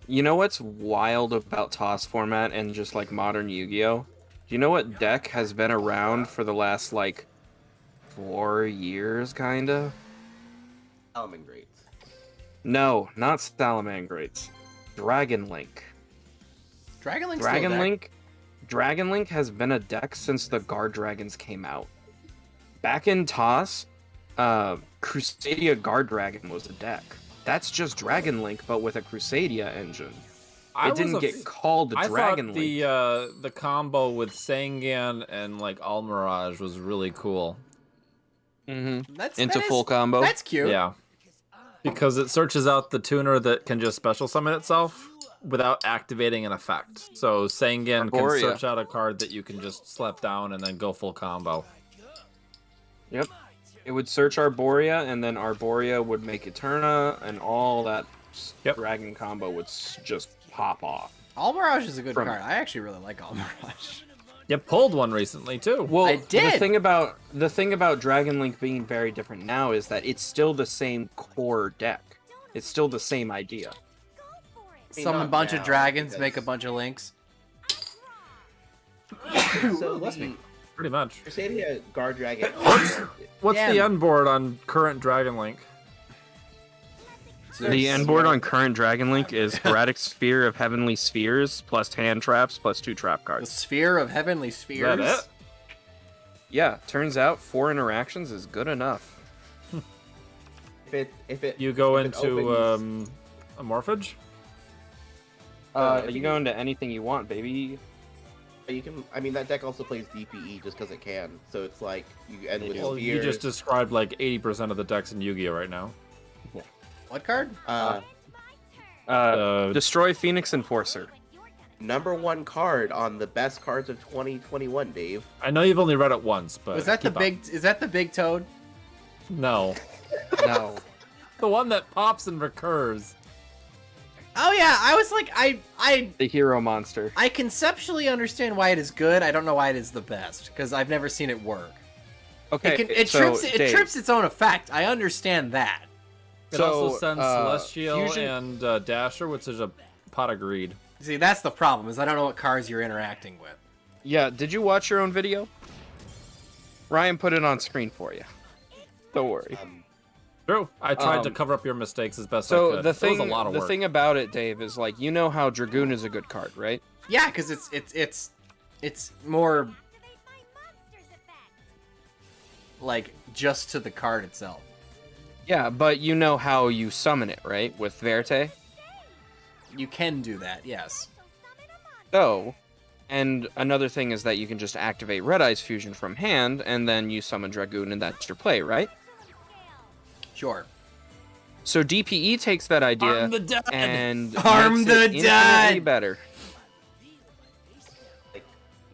You know what's wild about Toss format and just like modern Yu-Gi-Oh? Do you know what deck has been around for the last like 4 years, kinda? Element Great. No, not Salamangreats. Dragon Link. Dragon Link's Dragon still a deck. Link. Dragon Link has been a deck since the Guard Dragons came out. Back in Toss, Crusadia Guard Dragon was a deck. That's just Dragon Link, but with a Crusadia engine. It didn't get called I Dragon thought Link. the combo with Sangan and like Almirage was really cool. That's Into that is- full combo. That's cute. Yeah. Because it searches out the tuner that can just special summon itself without activating an effect. So Sangan can Arborea. search out a card that you can just slap down and then go full combo. Yep. It would search Arborea, and then Arborea would make Eterna, and all that Yep. dragon combo would just pop off. Almirage is a good From- card. I actually really like Almirage. You pulled one recently too. Well, I did. The thing about Dragon Link being very different now is that it's still the same core deck. It's still the same idea. mean, Summon a not bunch of now, dragons, because- make a bunch of links. So Bless the me. Pretty much. Crusadia Guard Dragon. What's the Damn. end board on current Dragon Link? The end board on current Dragon Link is Sporadic Sphere of Heavenly Spheres, plus hand traps, plus 2 trap The cards. Sphere of Heavenly Spheres. Is that it? Yeah, turns out 4 interactions is good enough. If it You go if it into opens- a morphage. if You go into anything you want, baby. you can. I mean, that deck also plays DPE just because it can. So it's like you end with Well, You just spheres. described like 80% of the decks in Yu-Gi-Oh right now. What card? Destroy Phoenix Enforcer. #1 card on the best cards of 2021, Dave. I know you've only read it once, but Was that the keep up. big? Is that the big toad? No, No. the one that pops and recurs. Oh yeah, I was like, I The hero monster. I conceptually understand why it is good. I don't know why it is the best because I've never seen it work. Okay, It trips its own effect. I understand that. It So, also sends Celestial Fusion- and Dasher, which is a pot of greed. See, that's the problem is I don't know what cards you're interacting with. Yeah, did you watch your own video? Ryan put it on screen for you. Don't worry. True. I tried to Um, cover up your mistakes as best I So could. the thing, it was a lot of the work. thing about it, Dave, is like you know how Dragoon is a good card, right? Yeah, because it's more like just to the card itself. Yeah, but you know how you summon it, right? With Verte. You can do that, yes. So, and another thing is that you can just activate Red Eyes Fusion from hand, and then you summon Dragoon, and that's your play, right? Sure. So DPE takes that idea Arm the dead! and Arm makes the it infinitely dead! better.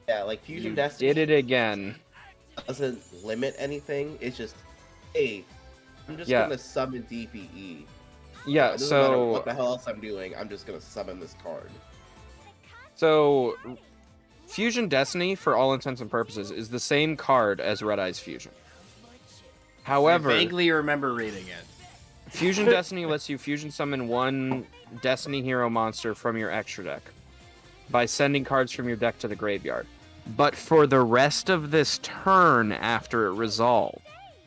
Yeah, like Fusion You Destiny did it again. doesn't limit anything. It's just, hey, I'm just Yeah. gonna summon DPE. Yeah. It doesn't matter So what the hell else I'm doing. I'm just gonna summon this card. So, Fusion Destiny, for all intents and purposes, is the same card as Red Eyes Fusion. However, I vaguely remember reading it. Fusion Destiny lets you fusion summon one Destiny hero monster from your extra deck by sending cards from your deck to the graveyard. But for the rest of this turn after it resolves,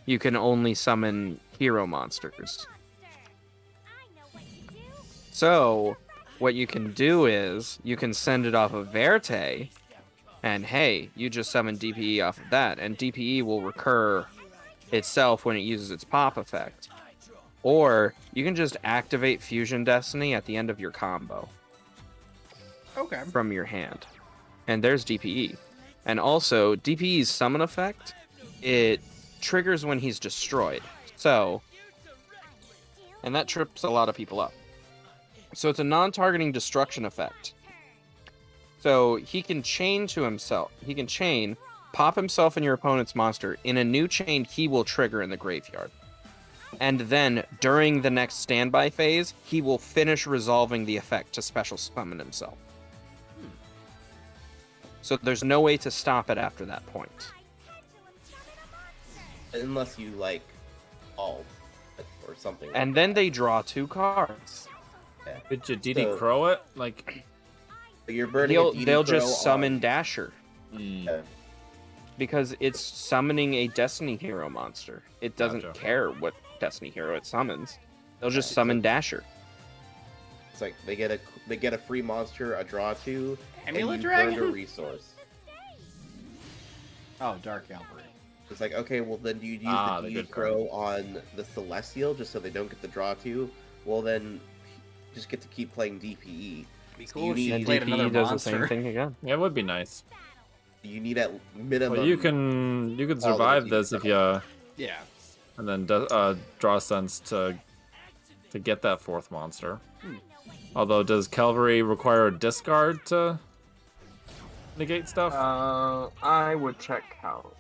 you can only summon hero monsters. So, what you can do is, you can send it off of Verte, and hey, you just summon DPE off of that, and DPE will recur itself when it uses its pop effect. Or, you can just activate Fusion Destiny at the end of your combo Okay. from your hand. And there's DPE. And also, DPE's summon effect, it triggers when he's destroyed. So, and that trips a lot of people up. So it's a non-targeting destruction effect. So he can chain to himself. He can chain, pop himself and your opponent's monster. In a new chain, he will trigger in the graveyard. And then, during the next standby phase, he will finish resolving the effect to special summon himself. So there's no way to stop it after that point. Unless you, like, alt or something. And then they draw 2 cards. Did you DD So- Crow it? Like, You're burning a DD They'll Crow just summon on- Dasher. Yeah. Because it's summoning a Destiny hero monster. It doesn't Gotcha. care what Destiny hero it summons. They'll just Yeah, summon so- Dasher. It's like they get a free monster, a draw 2, Amulet and you Dragon? burned a resource. Oh, Dark Cavalry. It's like, okay, well then do you use Ah, the the DD good Crow on the Celestial just so they don't get the draw 2? Well then, just get to keep playing DPE. Be So cool you if she need- And played DPE another does monster. the same thing again. yeah, it would be nice. You need at minimum. Well, you can all the survive DD this if Crow. you Yeah. and then draw sense to get that 4th monster. Although, does Calvary require a discard to negate stuff? I would check how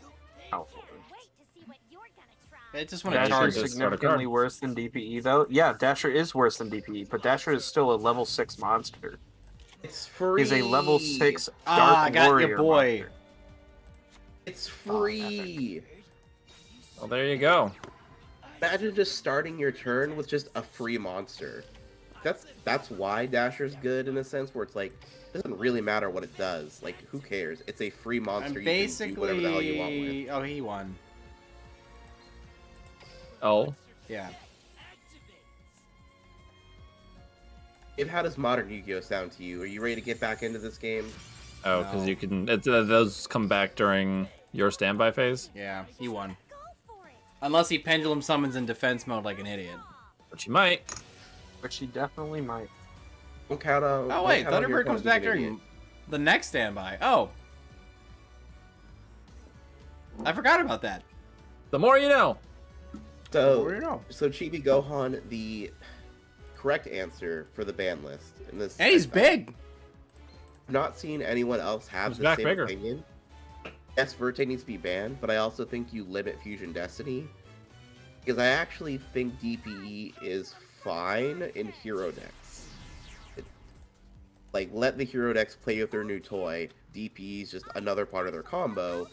I just want to Dasher charge is this. significantly worse than DPE, though. Yeah, Dasher is worse than DPE, but Dasher is still a level 6 monster. It's free. He's a level 6 Dark Ah, I got Warrior your boy. monster. It's free. Well, there you go. Imagine just starting your turn with just a free monster. That's why Dasher's good in a sense, where it's like it doesn't really matter what it does. Like who cares? It's a free monster. I'm You can do whatever the hell you want with. basically. Oh, he won. Oh, Yeah. How does modern Yu-Gi-Oh sound to you? Are you ready to get back into this game? oh, because No. you can. Those come back during your standby phase. Yeah. He won. Unless he pendulum summons in defense mode like an idiot. Which he might. Which he definitely might. Don't count out. Oh wait, don't count out your Thunderbird comes opponent back being an during idiot. the next standby. Oh. I forgot about that. The more you know. So Chibi Gohan, the correct answer for the ban list in this. And he's big. I've not seen anyone else have He's the back same bigger. opinion. Yes, Verte needs to be banned, but I also think you limit Fusion Destiny. Because I actually think DPE is fine in Hero decks. Like, let the Hero decks play with their new toy. DPE is just another part of their combo.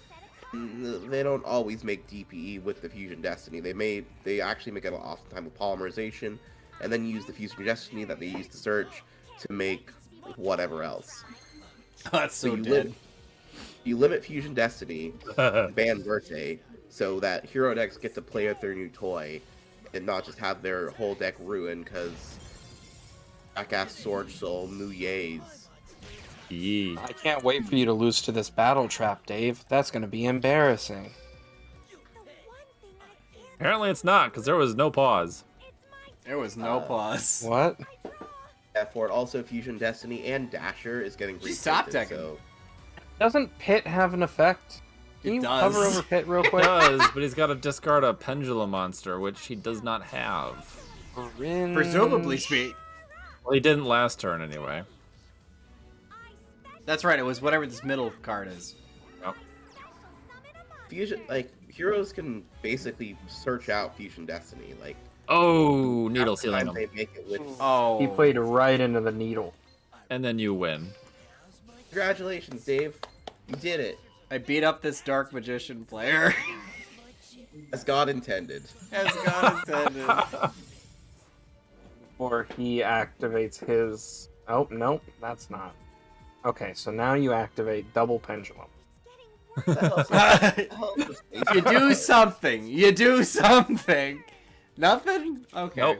They don't always make DPE with the Fusion Destiny. They actually make it oftentimes with polymerization, and then use the Fusion Destiny that they use to search to make whatever else. Oh, that's so you dead. You limit Fusion Destiny, ban Verte, so that hero decks get to play with their new toy, and not just have their whole deck ruined because jackass Sword Soul Muyes. Yee. I can't wait for you to lose to this battle trap, Dave. That's gonna be embarrassing. Apparently it's not, because there was no pause. There was no pause. What? Yeah, for it, also Fusion Destiny and Dasher is getting Just stop reprinted, decking. so Doesn't Pit have an effect? Can It you does. hover over Pit real He quick? does, but he's got to discard a pendulum monster, which he does not have. Presumably speak. Well, he didn't last turn anyway. That's right, it was whatever this middle card is. Fusion, like, heroes can basically search out Fusion Destiny, like, Oh, needle sealing sometimes him. they make it with... Oh. He played right into the needle. And then you win. Congratulations, Dave. You did it. I beat up this dark magician player. As God intended. As God intended. Or he activates his... Oh, nope, that's not. Okay, so now you activate double pendulum. You do something. You do something. Nothing? Okay. Nope.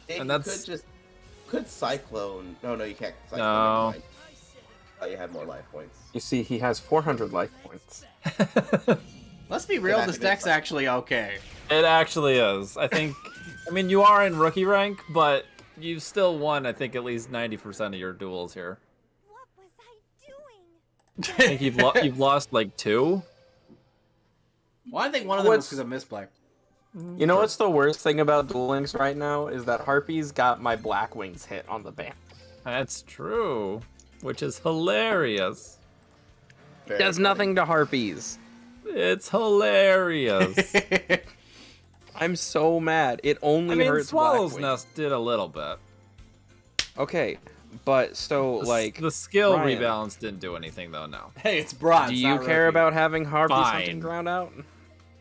Dave, And you that's- could Cyclone... No, you can't. Cyclone, No. never mind. I thought you had more life points. You see, he has 400 life points. Let's be real, It this activates deck's something. actually okay. It actually is. I think, I mean, you are in rookie rank, but you've still won, I think, at least 90% of your duels here. What was I doing? I think you've lost like 2. Well, I think one of them was What's- because of misplay. You know what's the worst thing about Duel Links right now? Is that Harpy's got my Black Wings hit on the ban. That's true, which is hilarious. Very Does funny. nothing to Harpies. It's hilarious. I'm so mad. It only I mean, hurts Swallow's Black Wings. Nest did a little bit. Okay, but so like, The skill Ryan. rebalance didn't do anything though. No. Hey, it's bronze. do you not care rookie. about having Harpies Fine. hunting drowned out?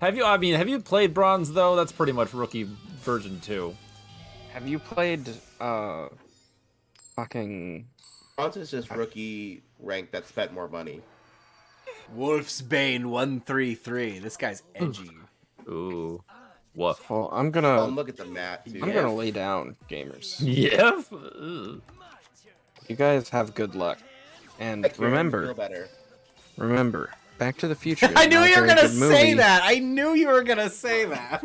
Have you? I mean, have you played Bronze though? That's pretty much rookie version 2. Have you played fucking? Bronze is just rookie rank that spent more money. Wolf's Bane 133. This guy's edgy. Ooh. Woof. Well, I'm Oh, gonna and look at the mat, too. I'm gonna lay down, gamers. Yeah. Ugh. You guys have good luck, and Like, you're gonna feel remember, better. Back to the Future. is I knew not a you were very gonna good say movie. that. I knew you were gonna say that.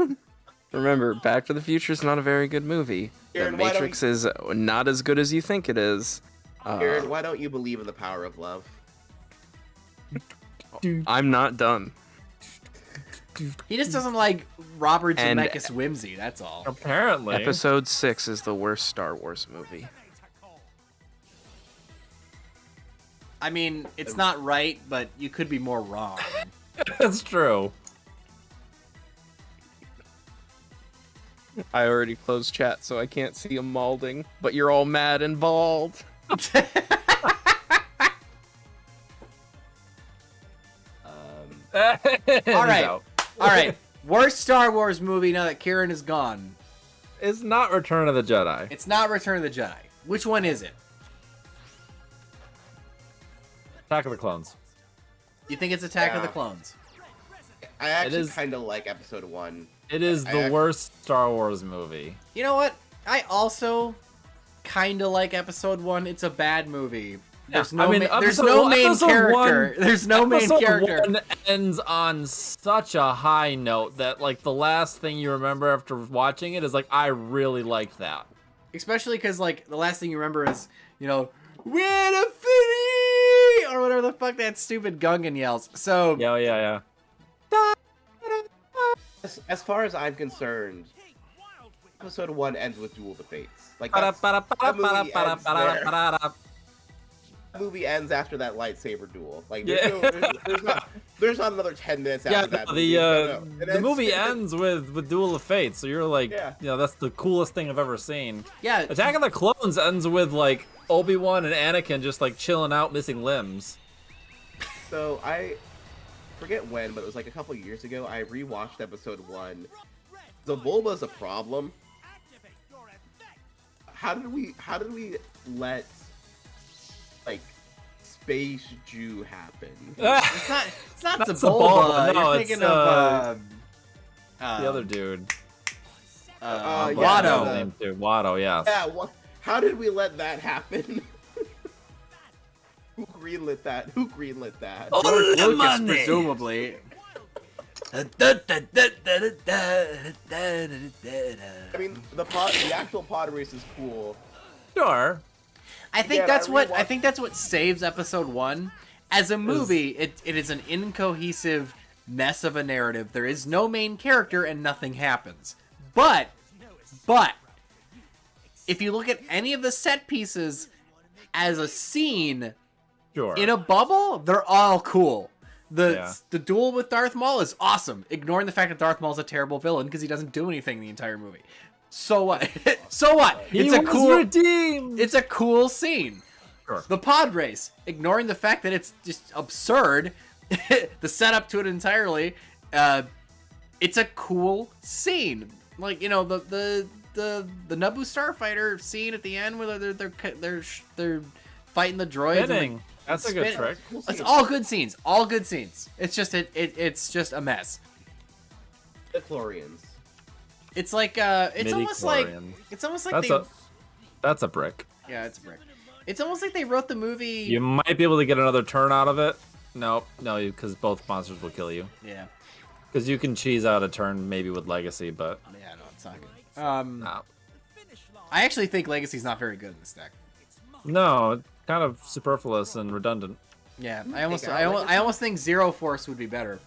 Remember, Back to the Future is not a very good movie. The Aaron, why don't Matrix is not as good as you think it is. Aaron, why don't you believe in the power of love? I'm not done. He just doesn't like Robert And- Zemeckis whimsy. That's all. Apparently. Episode 6 is the worst Star Wars movie. I mean, it's not right, but you could be more wrong. That's true. I already closed chat, so I can't see him malding, but you're all mad and bald. Um, All right. All right. Worst Star Wars movie now that Kieran is gone. It's not Return of the Jedi. It's not Return of the Jedi. Which one is it? Attack of the Clones. You think it's Attack of the Yeah. Clones? I actually is- kind of like episode 1. It is I the act- worst Star Wars movie. You know what? I also kind of like Episode 1. It's a bad movie, There's no, I mean, there's episode- no main episode character. one- There's no main Episode character. 1 ends on such a high note that like the last thing you remember after watching it is like, I really liked that. Especially because like the last thing you remember is, you know, win a fitty or whatever the fuck that stupid Gungan yells. So Yeah. As far as I'm concerned, episode 1 ends with Duel of the Fates. Like that movie ends after that lightsaber duel. Like there's not another 10 minutes after that. The movie ends with Duel of Fate, so you're like, that's the coolest thing I've ever seen. yeah, Attack of the Clones ends with like Obi-Wan and Anakin just like chilling out, missing limbs. So I forget when, but it was like a couple years ago. I rewatched episode 1. The Bulba's a problem. How did we let like Space Jew happen? it's not That's Sebulba. Sebulba. No, You're it's, thinking of the other dude. Watto. Name too. Watto, yes. Yeah, how did we let that happen? Who greenlit that? George Lucas, presumably. I mean, the actual pod race is cool. Sure. I think Yeah, that's I what rewatched- saves episode 1. As a movie, it is an incohesive mess of a narrative. There is no main character and nothing happens. But if you look at any of the set pieces as a scene Sure. in a bubble, they're all cool. Yeah. The duel with Darth Maul is awesome, ignoring the fact that Darth Maul's a terrible villain because he doesn't do anything the entire movie. So what? So what? He was redeemed. It's a cool scene. Sure. The pod race, ignoring the fact that it's just absurd, the setup to it entirely. It's a cool scene. Like, you know, the Naboo starfighter scene at the end where they're fighting the droids. And, Spinning. like, That's a good spin- trick. It's all good scenes. All good scenes. It's just it's just a mess. The Chlorians. It's like it's almost like That's a brick. yeah, it's a brick. It's almost like they wrote the movie. You might be able to get another turn out of it. No, because both monsters will kill you. Yeah, Because you can cheese out a turn maybe with Legacy, but yeah, no, it's not good. no. I actually think Legacy's not very good in this deck. No, it's kind of superfluous and redundant. Yeah, think I Legacy- almost think Zero Force would be better.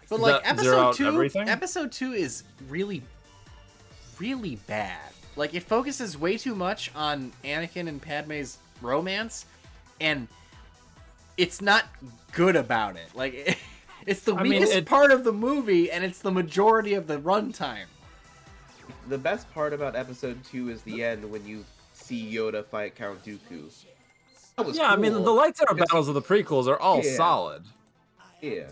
But Is like that zero out episode everything? episode 2 is really, really bad. Like it focuses way too much on Anakin and Padme's romance, and it's not good about it. Like it's the weakest part of the movie, and it's the majority of the runtime. The best part about episode 2 is the end when you see Yoda fight Count Dooku. That was Yeah, I mean, cool. the lightsaber battles of the prequels are all Yeah. solid. Yeah.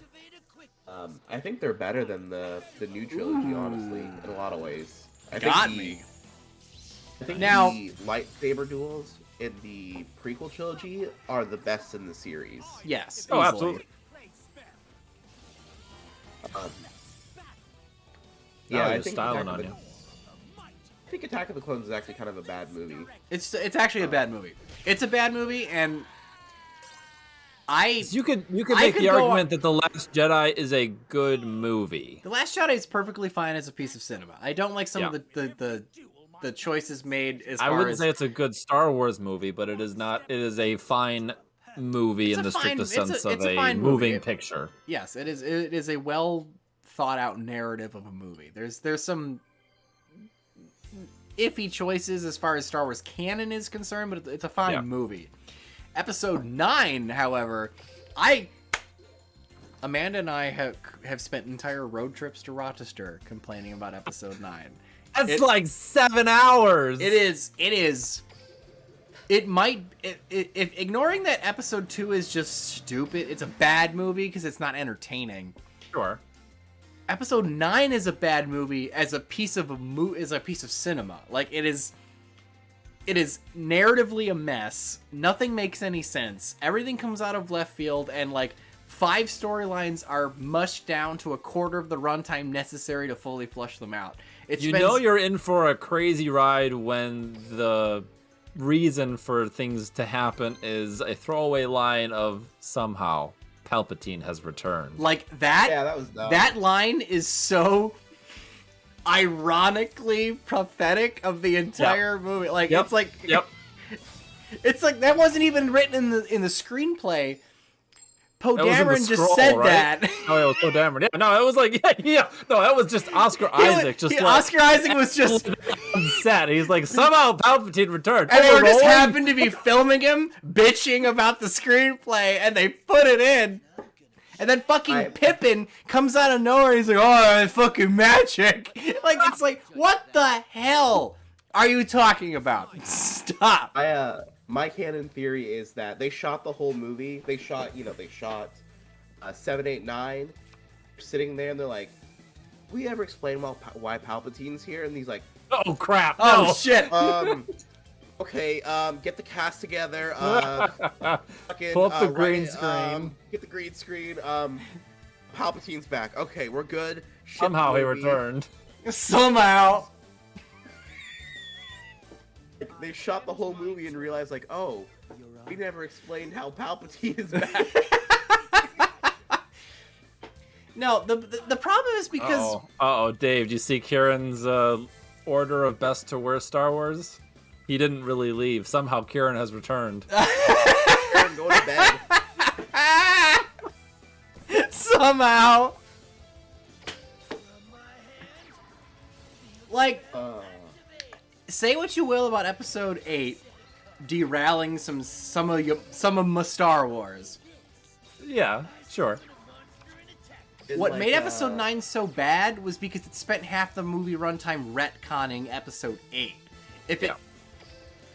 I think they're better than the new trilogy, honestly, in a lot of ways. I think Now- the lightsaber duels in the prequel trilogy are the best in the series. Yes. Oh, easily. absolutely. Yeah, I just think styling Attack on of you. I think Attack of the Clones is actually kind of a bad movie. It's actually a bad movie. It's a bad movie, and You could I make could the go argument that The Last Jedi is a good movie. The Last Jedi is perfectly fine as a piece of cinema. I don't like some of the choices made as I far wouldn't as say it's a good Star Wars movie, but it is not. It is a fine movie It's in a the fine- strictest it's a- sense of it's a a fine movie. moving picture. yes, it is. It is a well thought out narrative of a movie. There's some iffy choices as far as Star Wars canon is concerned, but it's a fine Yeah. movie. Episode 9, however, Amanda and I have spent entire road trips to Rochester complaining about Episode 9. That's like 7 hours. It is. If ignoring that Episode 2 is just stupid, it's a bad movie because it's not entertaining. Sure. Episode 9 is a bad movie as a piece of cinema. Like it is narratively a mess. Nothing makes any sense. Everything comes out of left field, and like 5 storylines are mushed down to a quarter of the runtime necessary to fully flush them out. You know you're in for a crazy ride when reason for things to happen is a throwaway line of somehow Palpatine has returned. Like that. Yeah, that was dumb. That line is so ironically prophetic of the entire movie. Like Yep. it's like Yep. it's like that wasn't even written in the screenplay. Poe That was in the Dameron just scroll, said right? that. Oh, it was so Dameron. Yeah, no, it was like, yeah. No, that was just Oscar Isaac. Just like, Oscar Isaac was just, upset. He's like, somehow Palpatine returned. and they were just Roland? happened to be filming him bitching about the screenplay, and they put it in. And then fucking Pippin comes out of nowhere. And he's like, "Oh, fucking magic!" Like it's like, what the hell are you talking about? Stop. My canon theory is that they shot the whole movie. They shot 7, 8, 9. Sitting there and they're like, "We ever explain why Palpatine's here?" And he's like, Oh crap! Oh no. shit. Okay, get the cast together. Fucking, Pull up the write green it, screen. Get the green screen. Palpatine's back. Okay, we're good. Ship Somehow he movie. returned. Somehow. They shot the whole movie and realized, like, oh, we never explained how Palpatine is back. No, the problem is because Uh-oh, Dave, do you see Kieran's order of best to worst Star Wars? He didn't really leave. Somehow Kieran has returned. Aaron, go to bed. somehow, like, say what you will about Episode 8 derailing some of my Star Wars. Yeah, sure. What made Episode 9 so bad was because it spent half the movie runtime retconning Episode 8. If it,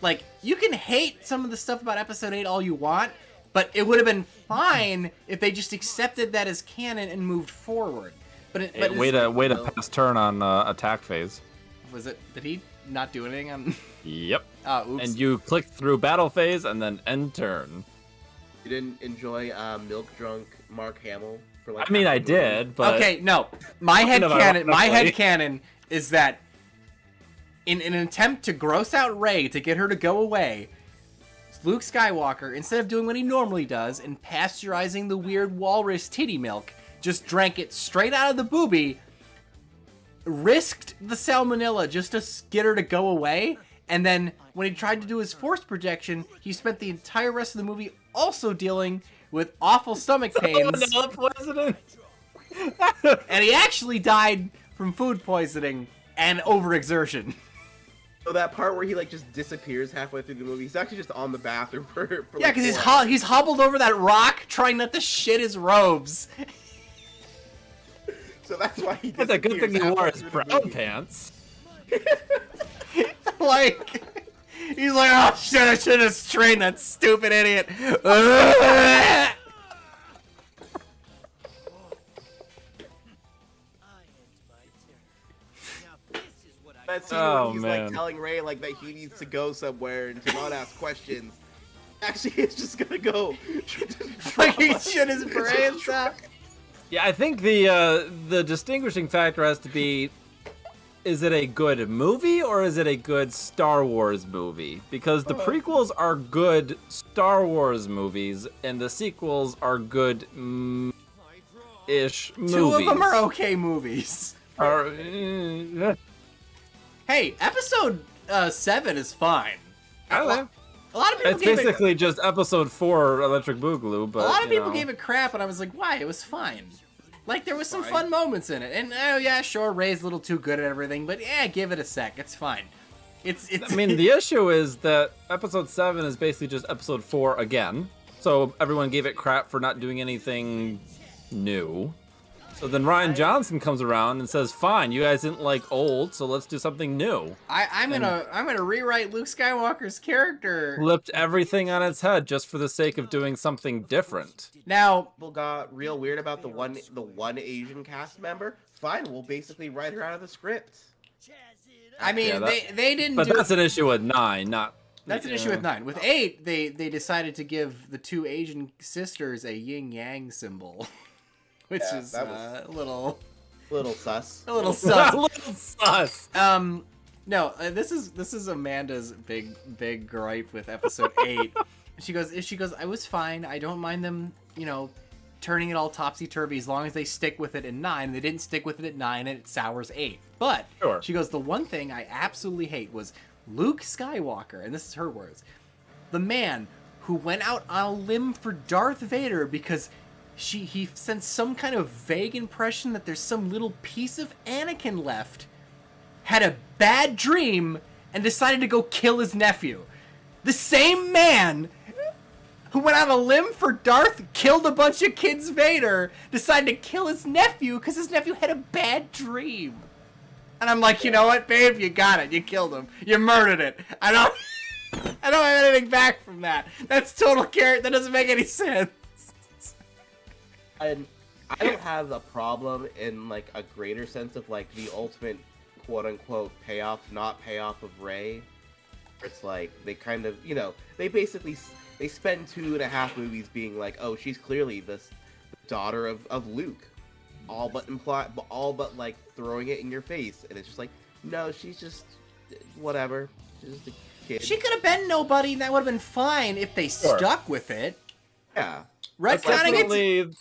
like, you can hate some of the stuff about Episode 8 all you want, but it would have been fine if they just accepted that as canon and moved forward. But Way to pass turn on attack phase. was it? Did he not do anything on? Yep. Oops. And you click through battle phase and then end turn. You didn't enjoy milk drunk Mark Hamill for like. I mean, half I the movie? did, but Okay, no. My Kind of head ironically. canon is that in an attempt to gross out Rey to get her to go away, Luke Skywalker, instead of doing what he normally does and pasteurizing the weird walrus titty milk, just drank it straight out of the boobie, risked the salmonella just to get her to go away, and then when he tried to do his force projection, he spent the entire rest of the movie also dealing with awful stomach pains. Salmonella poisoning. And he actually died from food poisoning and overexertion. So that part where he like just disappears halfway through the movie, he's actually just on the bathroom for Yeah, like because 4 hours. he's hobbled over that rock trying not to shit his robes. So that's why he It's a good thing he disappears wore halfway his through the brown movie. pants. Like, he's like, oh shit, I should have trained that stupid idiot. That scene Oh, where he's man. like telling Ray like that he needs to go somewhere and to not ask questions. Actually, it's just gonna go. Fucking shit his brains out. Yeah, I think the distinguishing factor has to be, is it a good movie or is it a good Star Wars movie? Because the prequels are good Star Wars movies and the sequels are good ish movies. Two of them are okay movies. Hey, episode 7 is fine. I don't know. A lot of people It's gave basically just episode 4 Electric Boogaloo, but a lot of you people know. gave it crap, and I was like, why? It was fine. Like, there was some fun moments in it. And, oh, yeah, sure, Ray's a little too good at everything, but yeah, give it a sec. It's fine. It's. I mean, the issue is that episode 7 is basically just episode 4 again. So everyone gave it crap for not doing anything new. So then Ryan Johnson comes around and says, "Fine, you guys didn't like old, so let's do something new." I'm gonna rewrite Luke Skywalker's character. Flipped everything on its head just for the sake of doing something different. Now, People got real weird about the one Asian cast member. Fine, we'll basically write her out of the script. I mean, Yeah, that- they didn't But do. that's an issue with 9, not. That's an issue with 9. With 8, they decided to give the two Asian sisters a yin yang symbol, which Yeah, is that was- a little Little sus. sus. A little sus. No, this is Amanda's big gripe with episode 8. She goes, I was fine. I don't mind them, turning it all topsy-turvy as long as they stick with it in 9. They didn't stick with it at 9 and it sours 8. But Sure. she goes, the one thing I absolutely hate was Luke Skywalker, and this is her words, the man who went out on a limb for Darth Vader because he sensed some kind of vague impression that there's some little piece of Anakin left, had a bad dream, and decided to go kill his nephew. The same man who went on a limb for Darth, killed a bunch of kids Vader, decided to kill his nephew because his nephew had a bad dream. And I'm like, you know what, babe? You got it. You killed him. You murdered it. I don't have anything back from that. That's total carrot. That doesn't make any sense. And I don't have a problem in like a greater sense of like the ultimate quote unquote payoff, not payoff of Rey. It's like they kind of, they basically they spend 2.5 movies being like, oh, she's clearly the daughter of Luke, all but like throwing it in your face, and it's just like, no, she's just whatever, she's just a kid. She could have been nobody, and that would have been fine if they stuck with it. Yeah, Retconning it.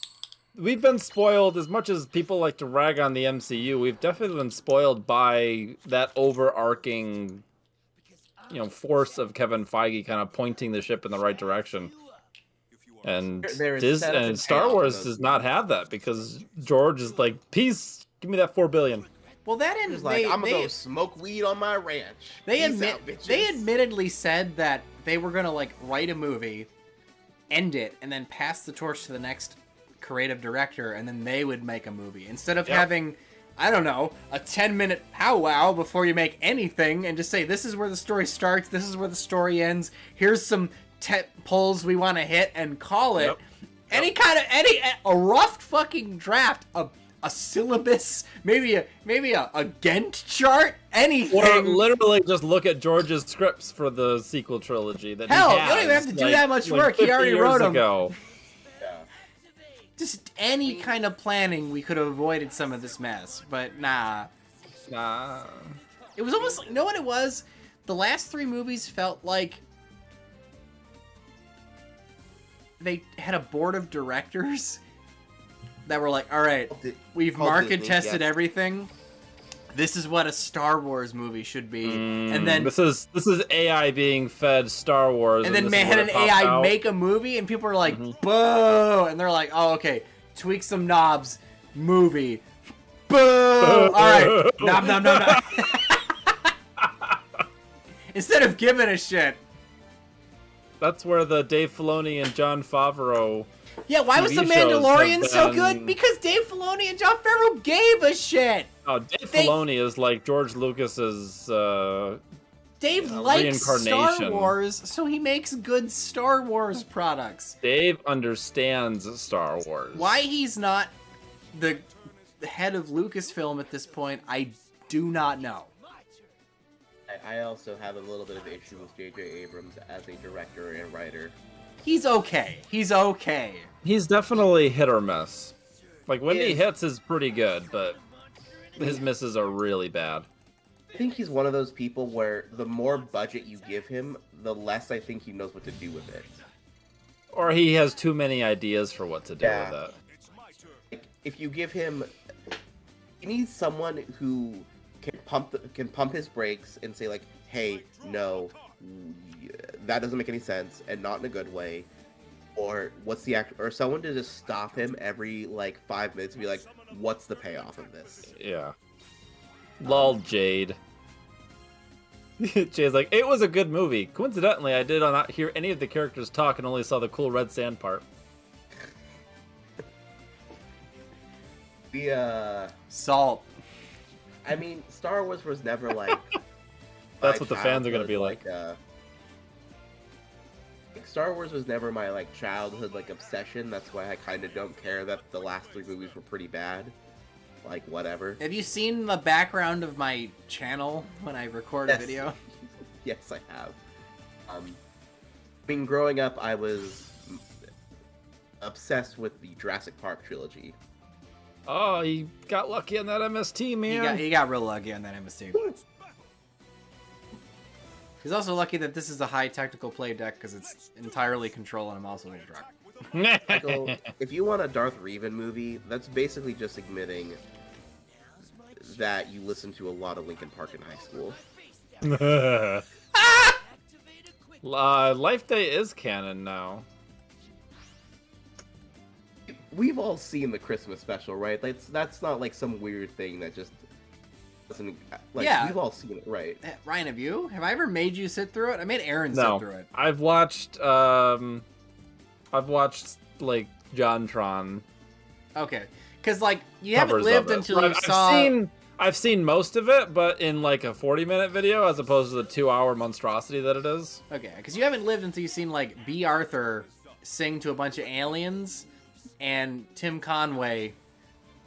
We've been spoiled as much as people like to rag on the MCU. We've definitely been spoiled by that overarching, force of Kevin Feige kind of pointing the ship in the right direction. And Star Wars does not have that because George is like, peace, give me that $4 billion. Well, that is like, I'm gonna go smoke weed on my ranch. They admittedly said that they were gonna like write a movie, end it, and then pass the torch to the next creative director, and then they would make a movie instead of having, I don't know, a 10-minute powwow before you make anything and just say, this is where the story starts, this is where the story ends, here's some pulls we want to hit, and call it. A rough fucking draft, a syllabus, maybe a Gantt chart, anything. Or literally just look at George's scripts for the sequel trilogy. That Hell, he you don't even have to do that much work. He already wrote them. Ago. Just any kind of planning, we could have avoided some of this mess. But nah. It was almost like, you know what it was? The last 3 movies felt like they had a board of directors that were like, all right, we've market tested everything. This is what a Star Wars movie should be. And then this is AI being fed Star Wars. And then had an AI make a movie, and people are like, boo! And they're like, oh, okay, tweak some knobs, movie. Boo! All right, knob. Instead of giving a shit. That's where the Dave Filoni and Jon Favreau. Yeah, why was The Mandalorian so good? Because Dave Filoni and Jon Favreau gave a shit. Oh, Dave Filoni is like George Lucas's Dave likes Star reincarnation. Wars, so he makes good Star Wars products. Dave understands Star Wars. Why he's not the head of Lucasfilm at this point, I do not know. I also have a little bit of issue with J.J. Abrams as a director and writer. He's okay. He's definitely hit or miss. Like, when he hits is pretty good, but his misses are really bad. I think he's one of those people where the more budget you give him, the less I think he knows what to do with it. Or he has too many ideas for what to do with it. Like, if you give him... He needs someone who can pump his brakes and say, like, hey, no, that doesn't make any sense, and not in a good way. Or what's the or someone to just stop him every like 5 minutes and be like, what's the payoff of this? Yeah. Lol, Jade. Jade's like, it was a good movie. Coincidentally, I did not hear any of the characters talk and only saw the cool red sand part. Salt. I mean, Star Wars was never like... That's what the fans are going to be like. Star Wars was never my like childhood like obsession. That's why I kind of don't care that the last 3 movies were pretty bad. Like, whatever. Have you seen the background of my channel when I record a video? Yes, I have. I mean, growing up, I was obsessed with the Jurassic Park trilogy. Oh, he got lucky on that MST, man. He got real lucky on that MST. He's also lucky that this is a high technical play deck because it's entirely control on a mouse and a drug. Michael, if you want a Darth Revan movie, that's basically just admitting that you listen to a lot of Linkin Park in high school. Life Day is canon now. We've all seen the Christmas special, right? That's not like some weird thing that just doesn't. Like, Yeah. we've all seen it, right? Ryan, have you? Have I ever made you sit through it? I made Aaron sit No. through it. I've watched like JonTron Okay, because like you haven't covers lived of it. until you I've saw. I've seen most of it, but in like a 40-minute video as opposed to the 2-hour monstrosity that it is. Okay, because you haven't lived until you've seen like B. Arthur sing to a bunch of aliens, and Tim Conway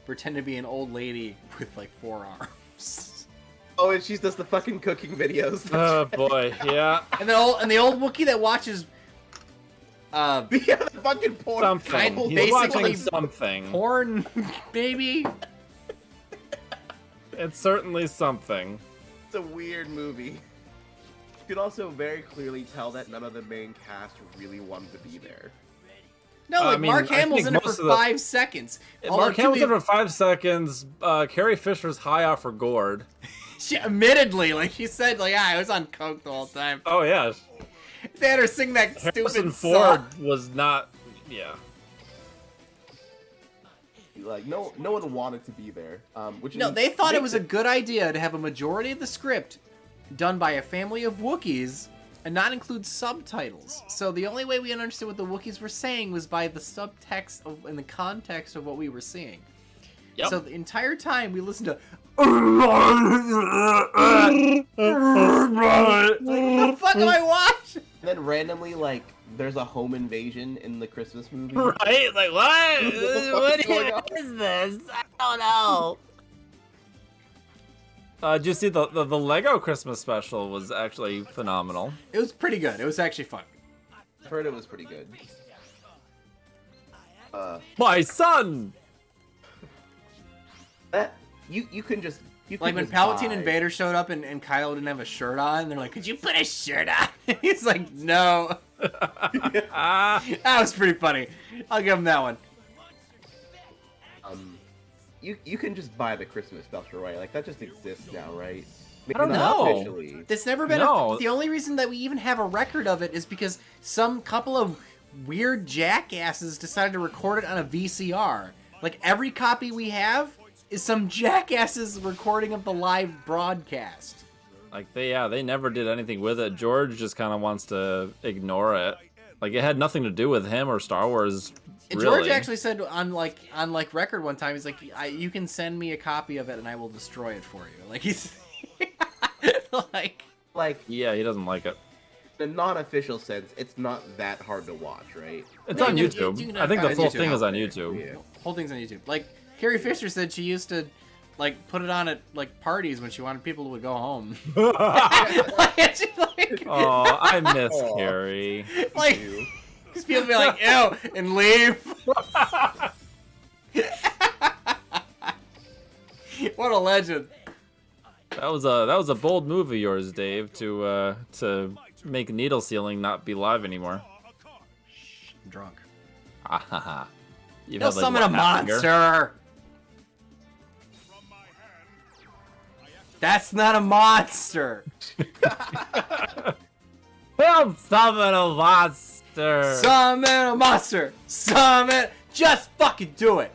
pretend to be an old lady with like 4 arms. Oh, and she's just the fucking cooking videos. Oh boy, yeah. And the old Wookiee that watches Yeah, the fucking porn. Something. He's basically watching something. porn baby. It's certainly something. It's a weird movie. You could also very clearly tell that none of the main cast really wanted to be there. No, like I mean, Mark I Hamill's think in it for most of the- 5 seconds. Mark Hamilton for 5 seconds. Carrie Fisher's high off her gourd. She admittedly, like she said, like I was on coke the whole time. Oh yeah, They had her sing that Harrison stupid Ford song. was not. Yeah. Like no one wanted to be there. Which No, is- they thought it makes was a good idea to have a majority of the script done by a family of Wookiees and not include subtitles. So the only way we understood what the Wookiees were saying was by the subtext in the context of what we were seeing. Yep. So the entire time we listened to like, what the fuck am I watching? And then randomly, like, there's a home invasion in the Christmas movie. Right? Like, what? What the fuck is going on? is this? I don't know. Did you see the Lego Christmas special was actually phenomenal. It was pretty good. It was actually fun. I've heard it was pretty good. My son! That you can just you can Like when just Palpatine buy- and Vader showed up and Kylo didn't have a shirt on, and they're like, "Could you put a shirt on?" He's like, "No." Ah, That was pretty funny. I'll give him that one. You can just buy the Christmas special, right? Like that just exists now, right? Maybe don't not know. officially. It's never been. No. The only reason that we even have a record of it is because some couple of weird jackasses decided to record it on a VCR. Like every copy we have is some jackasses recording of the live broadcast. like they never did anything with it. George just kind of wants to ignore it. Like it had nothing to do with him or Star Wars. And Really. George actually said on record one time, he's like, "You can send me a copy of it and I will destroy it for you." Like he's like. Like Yeah, he doesn't like it. in a non-official sense, it's not that hard to watch, right? It's No, on you YouTube. can I think the find full YouTube thing out is on there. YouTube. Yeah. Whole thing's on YouTube. Like Carrie Fisher said, she used to like put it on at like parties when she wanted people to go home. Like, she, like, Oh, I miss Aw. Carrie. like, because people would be like, "Ew," and leave. What a legend! That was a bold move of yours, Dave, to make needle sealing not be live anymore. I'm drunk. Ah ha ha. You've He'll had, like, summon what, a half year? monster. That's not a monster. He'll summon a monster. Summon a monster. Summon. Just fucking do it.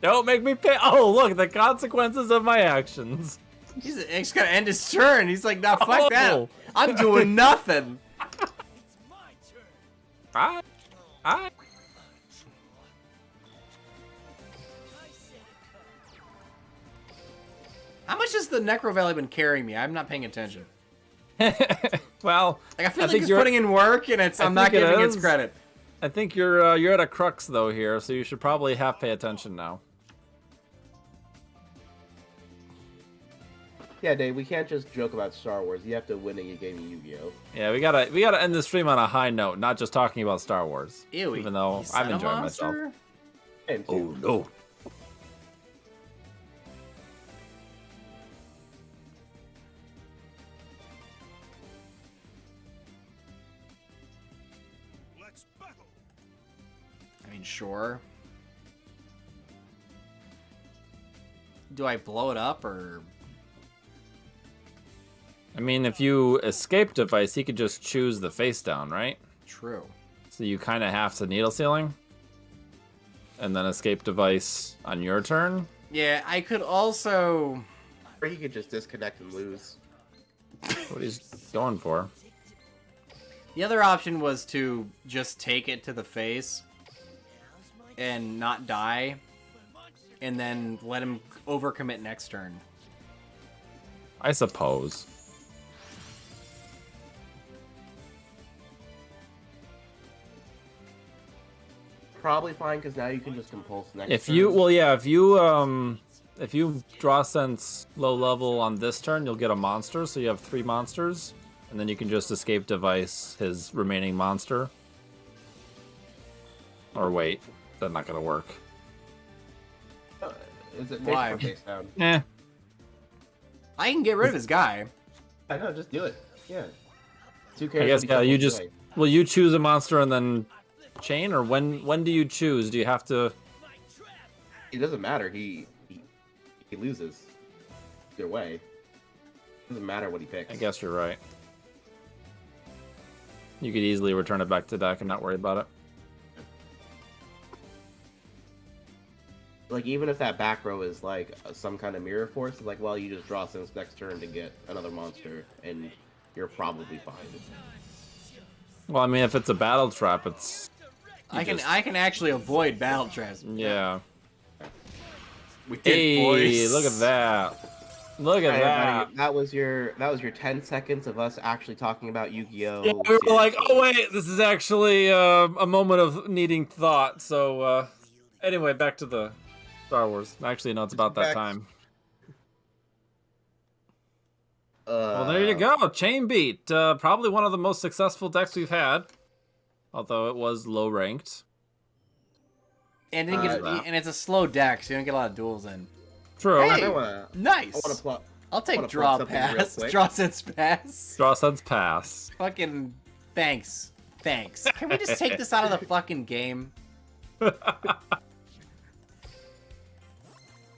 Don't make me pay. Oh, look, the consequences of my actions. He's gonna end his turn. He's like, "Nah, fuck that. Oh. I'm doing nothing." I. How much has the Necro Valley been carrying me? I'm not paying attention. Well, Like I feel like think it's you're- putting in work, and I'm not think it giving its is. credit. I think you're at a crux though here, so you should probably half pay attention now. Yeah, Dave, we can't just joke about Star Wars. You have to win and you gave me Yu-Gi-Oh. Yeah, we gotta end the stream on a high note, not just talking about Star Wars. Ew. Even though you I'm son of a enjoying myself. monster. And Oh no. sure. Do I blow it up or? I mean, if you escape device, he could just choose the face down, right? True. So you kind of have to needle sealing, and then escape device on your turn. Yeah, I could also. Or you could just disconnect and lose. What he's going for? The other option was to just take it to the face and not die, and then let him overcommit next turn. I suppose. Probably fine because now you can just compulse next. If turn. you, well, yeah, if you draw sense low level on this turn, you'll get a monster. So you have 3 monsters, and then you can just escape device his remaining monster. Or wait, that's not gonna work. Is it Why? face or face down? Eh. I can get rid of his guy. I know, just do it. Yeah. 2 I characters. guess yeah. You just will you choose a monster and then chain, or when do you choose? Do you have to? It doesn't matter. He loses. Either way. It doesn't matter what he picks. I guess you're right. You could easily return it back to deck and not worry about it. Like, even if that back row is like some kind of mirror force, it's like, well, you just draw since next turn to get another monster, and you're probably fine. Well, I mean, if it's a battle trap, it's I can actually avoid battle traps. yeah. We did, Hey, boys. look at that! Look at Hey, that! everybody, that was your 10 seconds of us actually talking about Yu-Gi-Oh! Yeah, we were like, oh wait, this is actually a moment of needing thought. So anyway, back to the Star Wars. Actually, no, it's about that Back- time. Well, there you go. Chain Beat. Probably one of the most successful decks we've had. Although it was low ranked. And, then and it's a slow deck, so you don't get a lot of duels in. True. Hey! I wanna Nice. plot. I'll take wanna draw plug something real pass. quick. Draw sense pass. Draw sense pass. Fucking thanks. Thanks. Can we just take this out of the fucking game?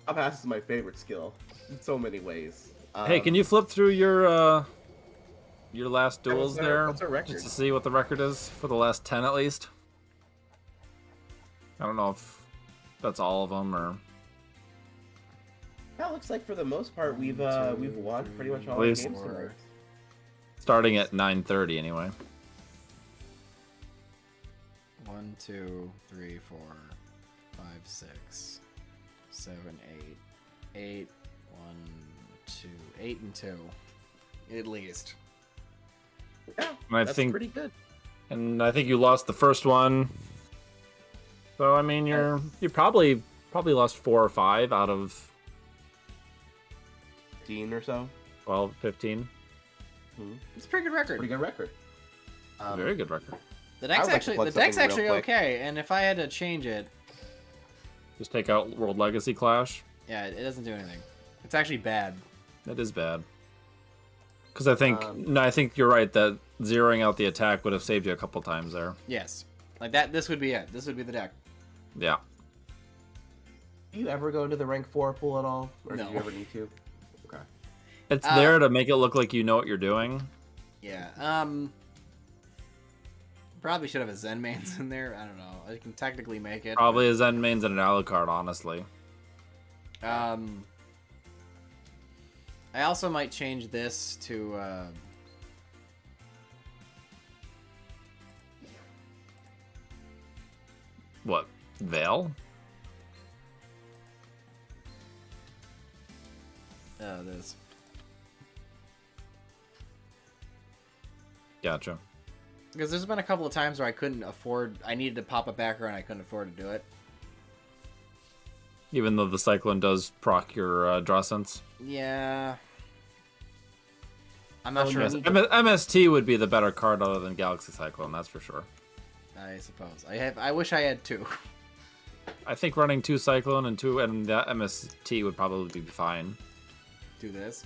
Pass is my favorite skill in so many ways. Hey, can you flip through your last Yeah, duels there? what's our record? Just to see what the record is for the last 10 at least. I don't know if that's all of them or. Yeah, it looks like for the most part we've won pretty much all At the least- games tonight. Starting at 9:30 anyway. 1, 2, 3, 4, 5, 6, 7, 8. 8, 1, 2, 8 and 2. At least. Yeah, And I that's think, pretty good. and I think you lost the first one. So I mean, you probably lost 4 or 5 out of 15 or so. 12, 15. It's a pretty good record. Pretty good record. Very good record. The I deck's would like to actually plug the deck's something actually real quick. okay, and if I had to change it, Just take out World Legacy Clash. yeah, it doesn't do anything. It's actually bad. That is bad. Because I think Um, I think you're right that zeroing out the attack would have saved you a couple times there. Yes. Like that this would be it. This would be the deck. Yeah. Do you ever go into the rank 4 pool at all? Or do No. you ever need to? Okay. It's there to make it look like you know what you're doing. Yeah. Probably should have a Zen Mains in there. I don't know. I can technically make it. Probably a Zen mains and an Alucard, honestly. I also might change this to What? Veil? this. Gotcha. Because there's been a couple of times where I needed to pop a background, I couldn't afford to do it. Even though the Cyclone does proc your draw sense. Yeah. I'm not sure. MST would be the better card other than Galaxy Cyclone, that's for sure. I suppose. I wish I had 2. I think running 2 Cyclone and the MST would probably be fine. Do this.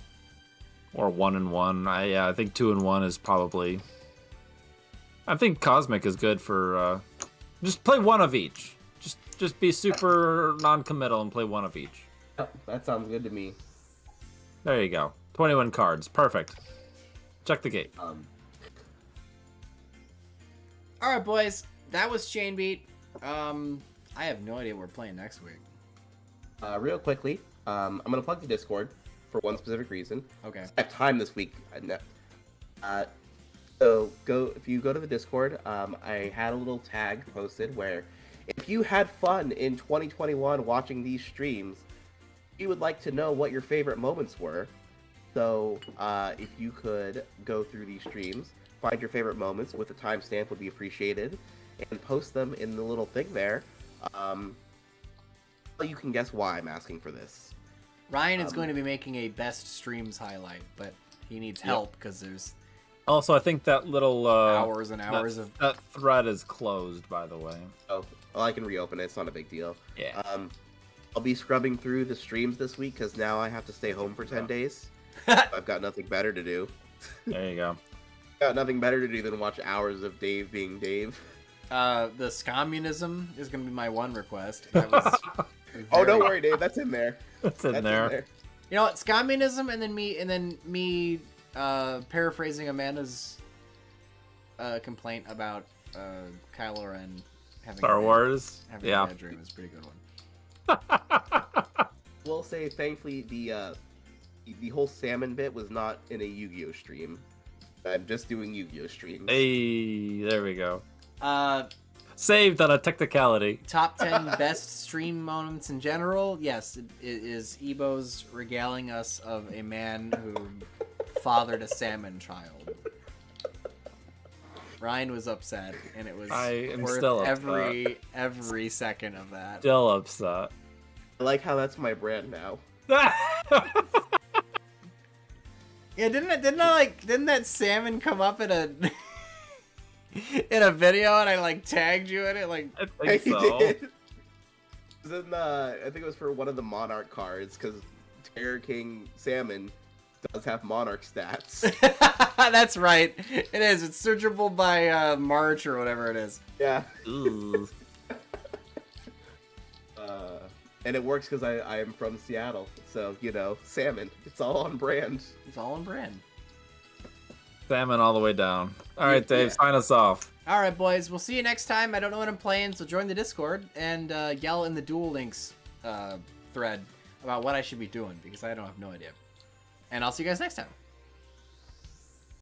Or 1 and 1. I think 2 and 1 is probably. I think Cosmic is good for. Just play one of each. just be super non-committal and play one of each. Yep, that sounds good to me. There you go. 21 cards. Perfect. Check the gate. All right, boys. That was Chain Beat. I have no idea what we're playing next week. Real quickly, I'm gonna plug the Discord for one specific reason. Okay. I have time this week. So if you go to the Discord, I had a little tag posted where if you had fun in 2021 watching these streams, you would like to know what your favorite moments were. So if you could go through these streams, find your favorite moments with a timestamp would be appreciated, and post them in the little thing there. You can guess why I'm asking for this. Ryan is going to be making a best streams highlight, but he needs help because there's Also, I think that little hours and hours of that thread is closed, by the way. Oh, well, I can reopen it. It's not a big deal. Yeah. I'll be scrubbing through the streams this week because now I have to stay home for 10 days. I've got nothing better to do. There you go. Got nothing better to do than watch hours of Dave being Dave. the communism is going to be my one request. That was Oh, don't worry, Dave. That's in there. That's in there. You know what? Communism, and then me paraphrasing Amanda's complaint about Kylo Ren having Star Wars. having Yeah. a bad dream is a pretty good one. We'll say, thankfully, the whole salmon bit was not in a Yu-Gi-Oh stream. I'm just doing Yu-Gi-Oh streams. Hey, there we go. Uh, Saved on a technicality. top 10 best stream moments in general. Yes, it is Ebo's regaling us of a man who fathered a salmon child. Ryan was upset, and it was I am worth still upset. every second of that. Still upset. I like how that's my brand now. Yeah, didn't that salmon come up in a in a video, and I like tagged you in it? Like, I think so. It was in, I think it was for one of the Monarch cards, because Terror King Salmon does have Monarch stats. that's right. It is. It's searchable by March or whatever it is. Yeah. Ooh. And it works because I am from Seattle, so, you know, salmon. It's all on brand. It's all on brand. Salmon all the way down. All right, Dave, sign us off. All right, boys. We'll see you next time. I don't know what I'm playing, so join the Discord and yell in the Duel Links thread about what I should be doing, because I don't have no idea. And I'll see you guys next time.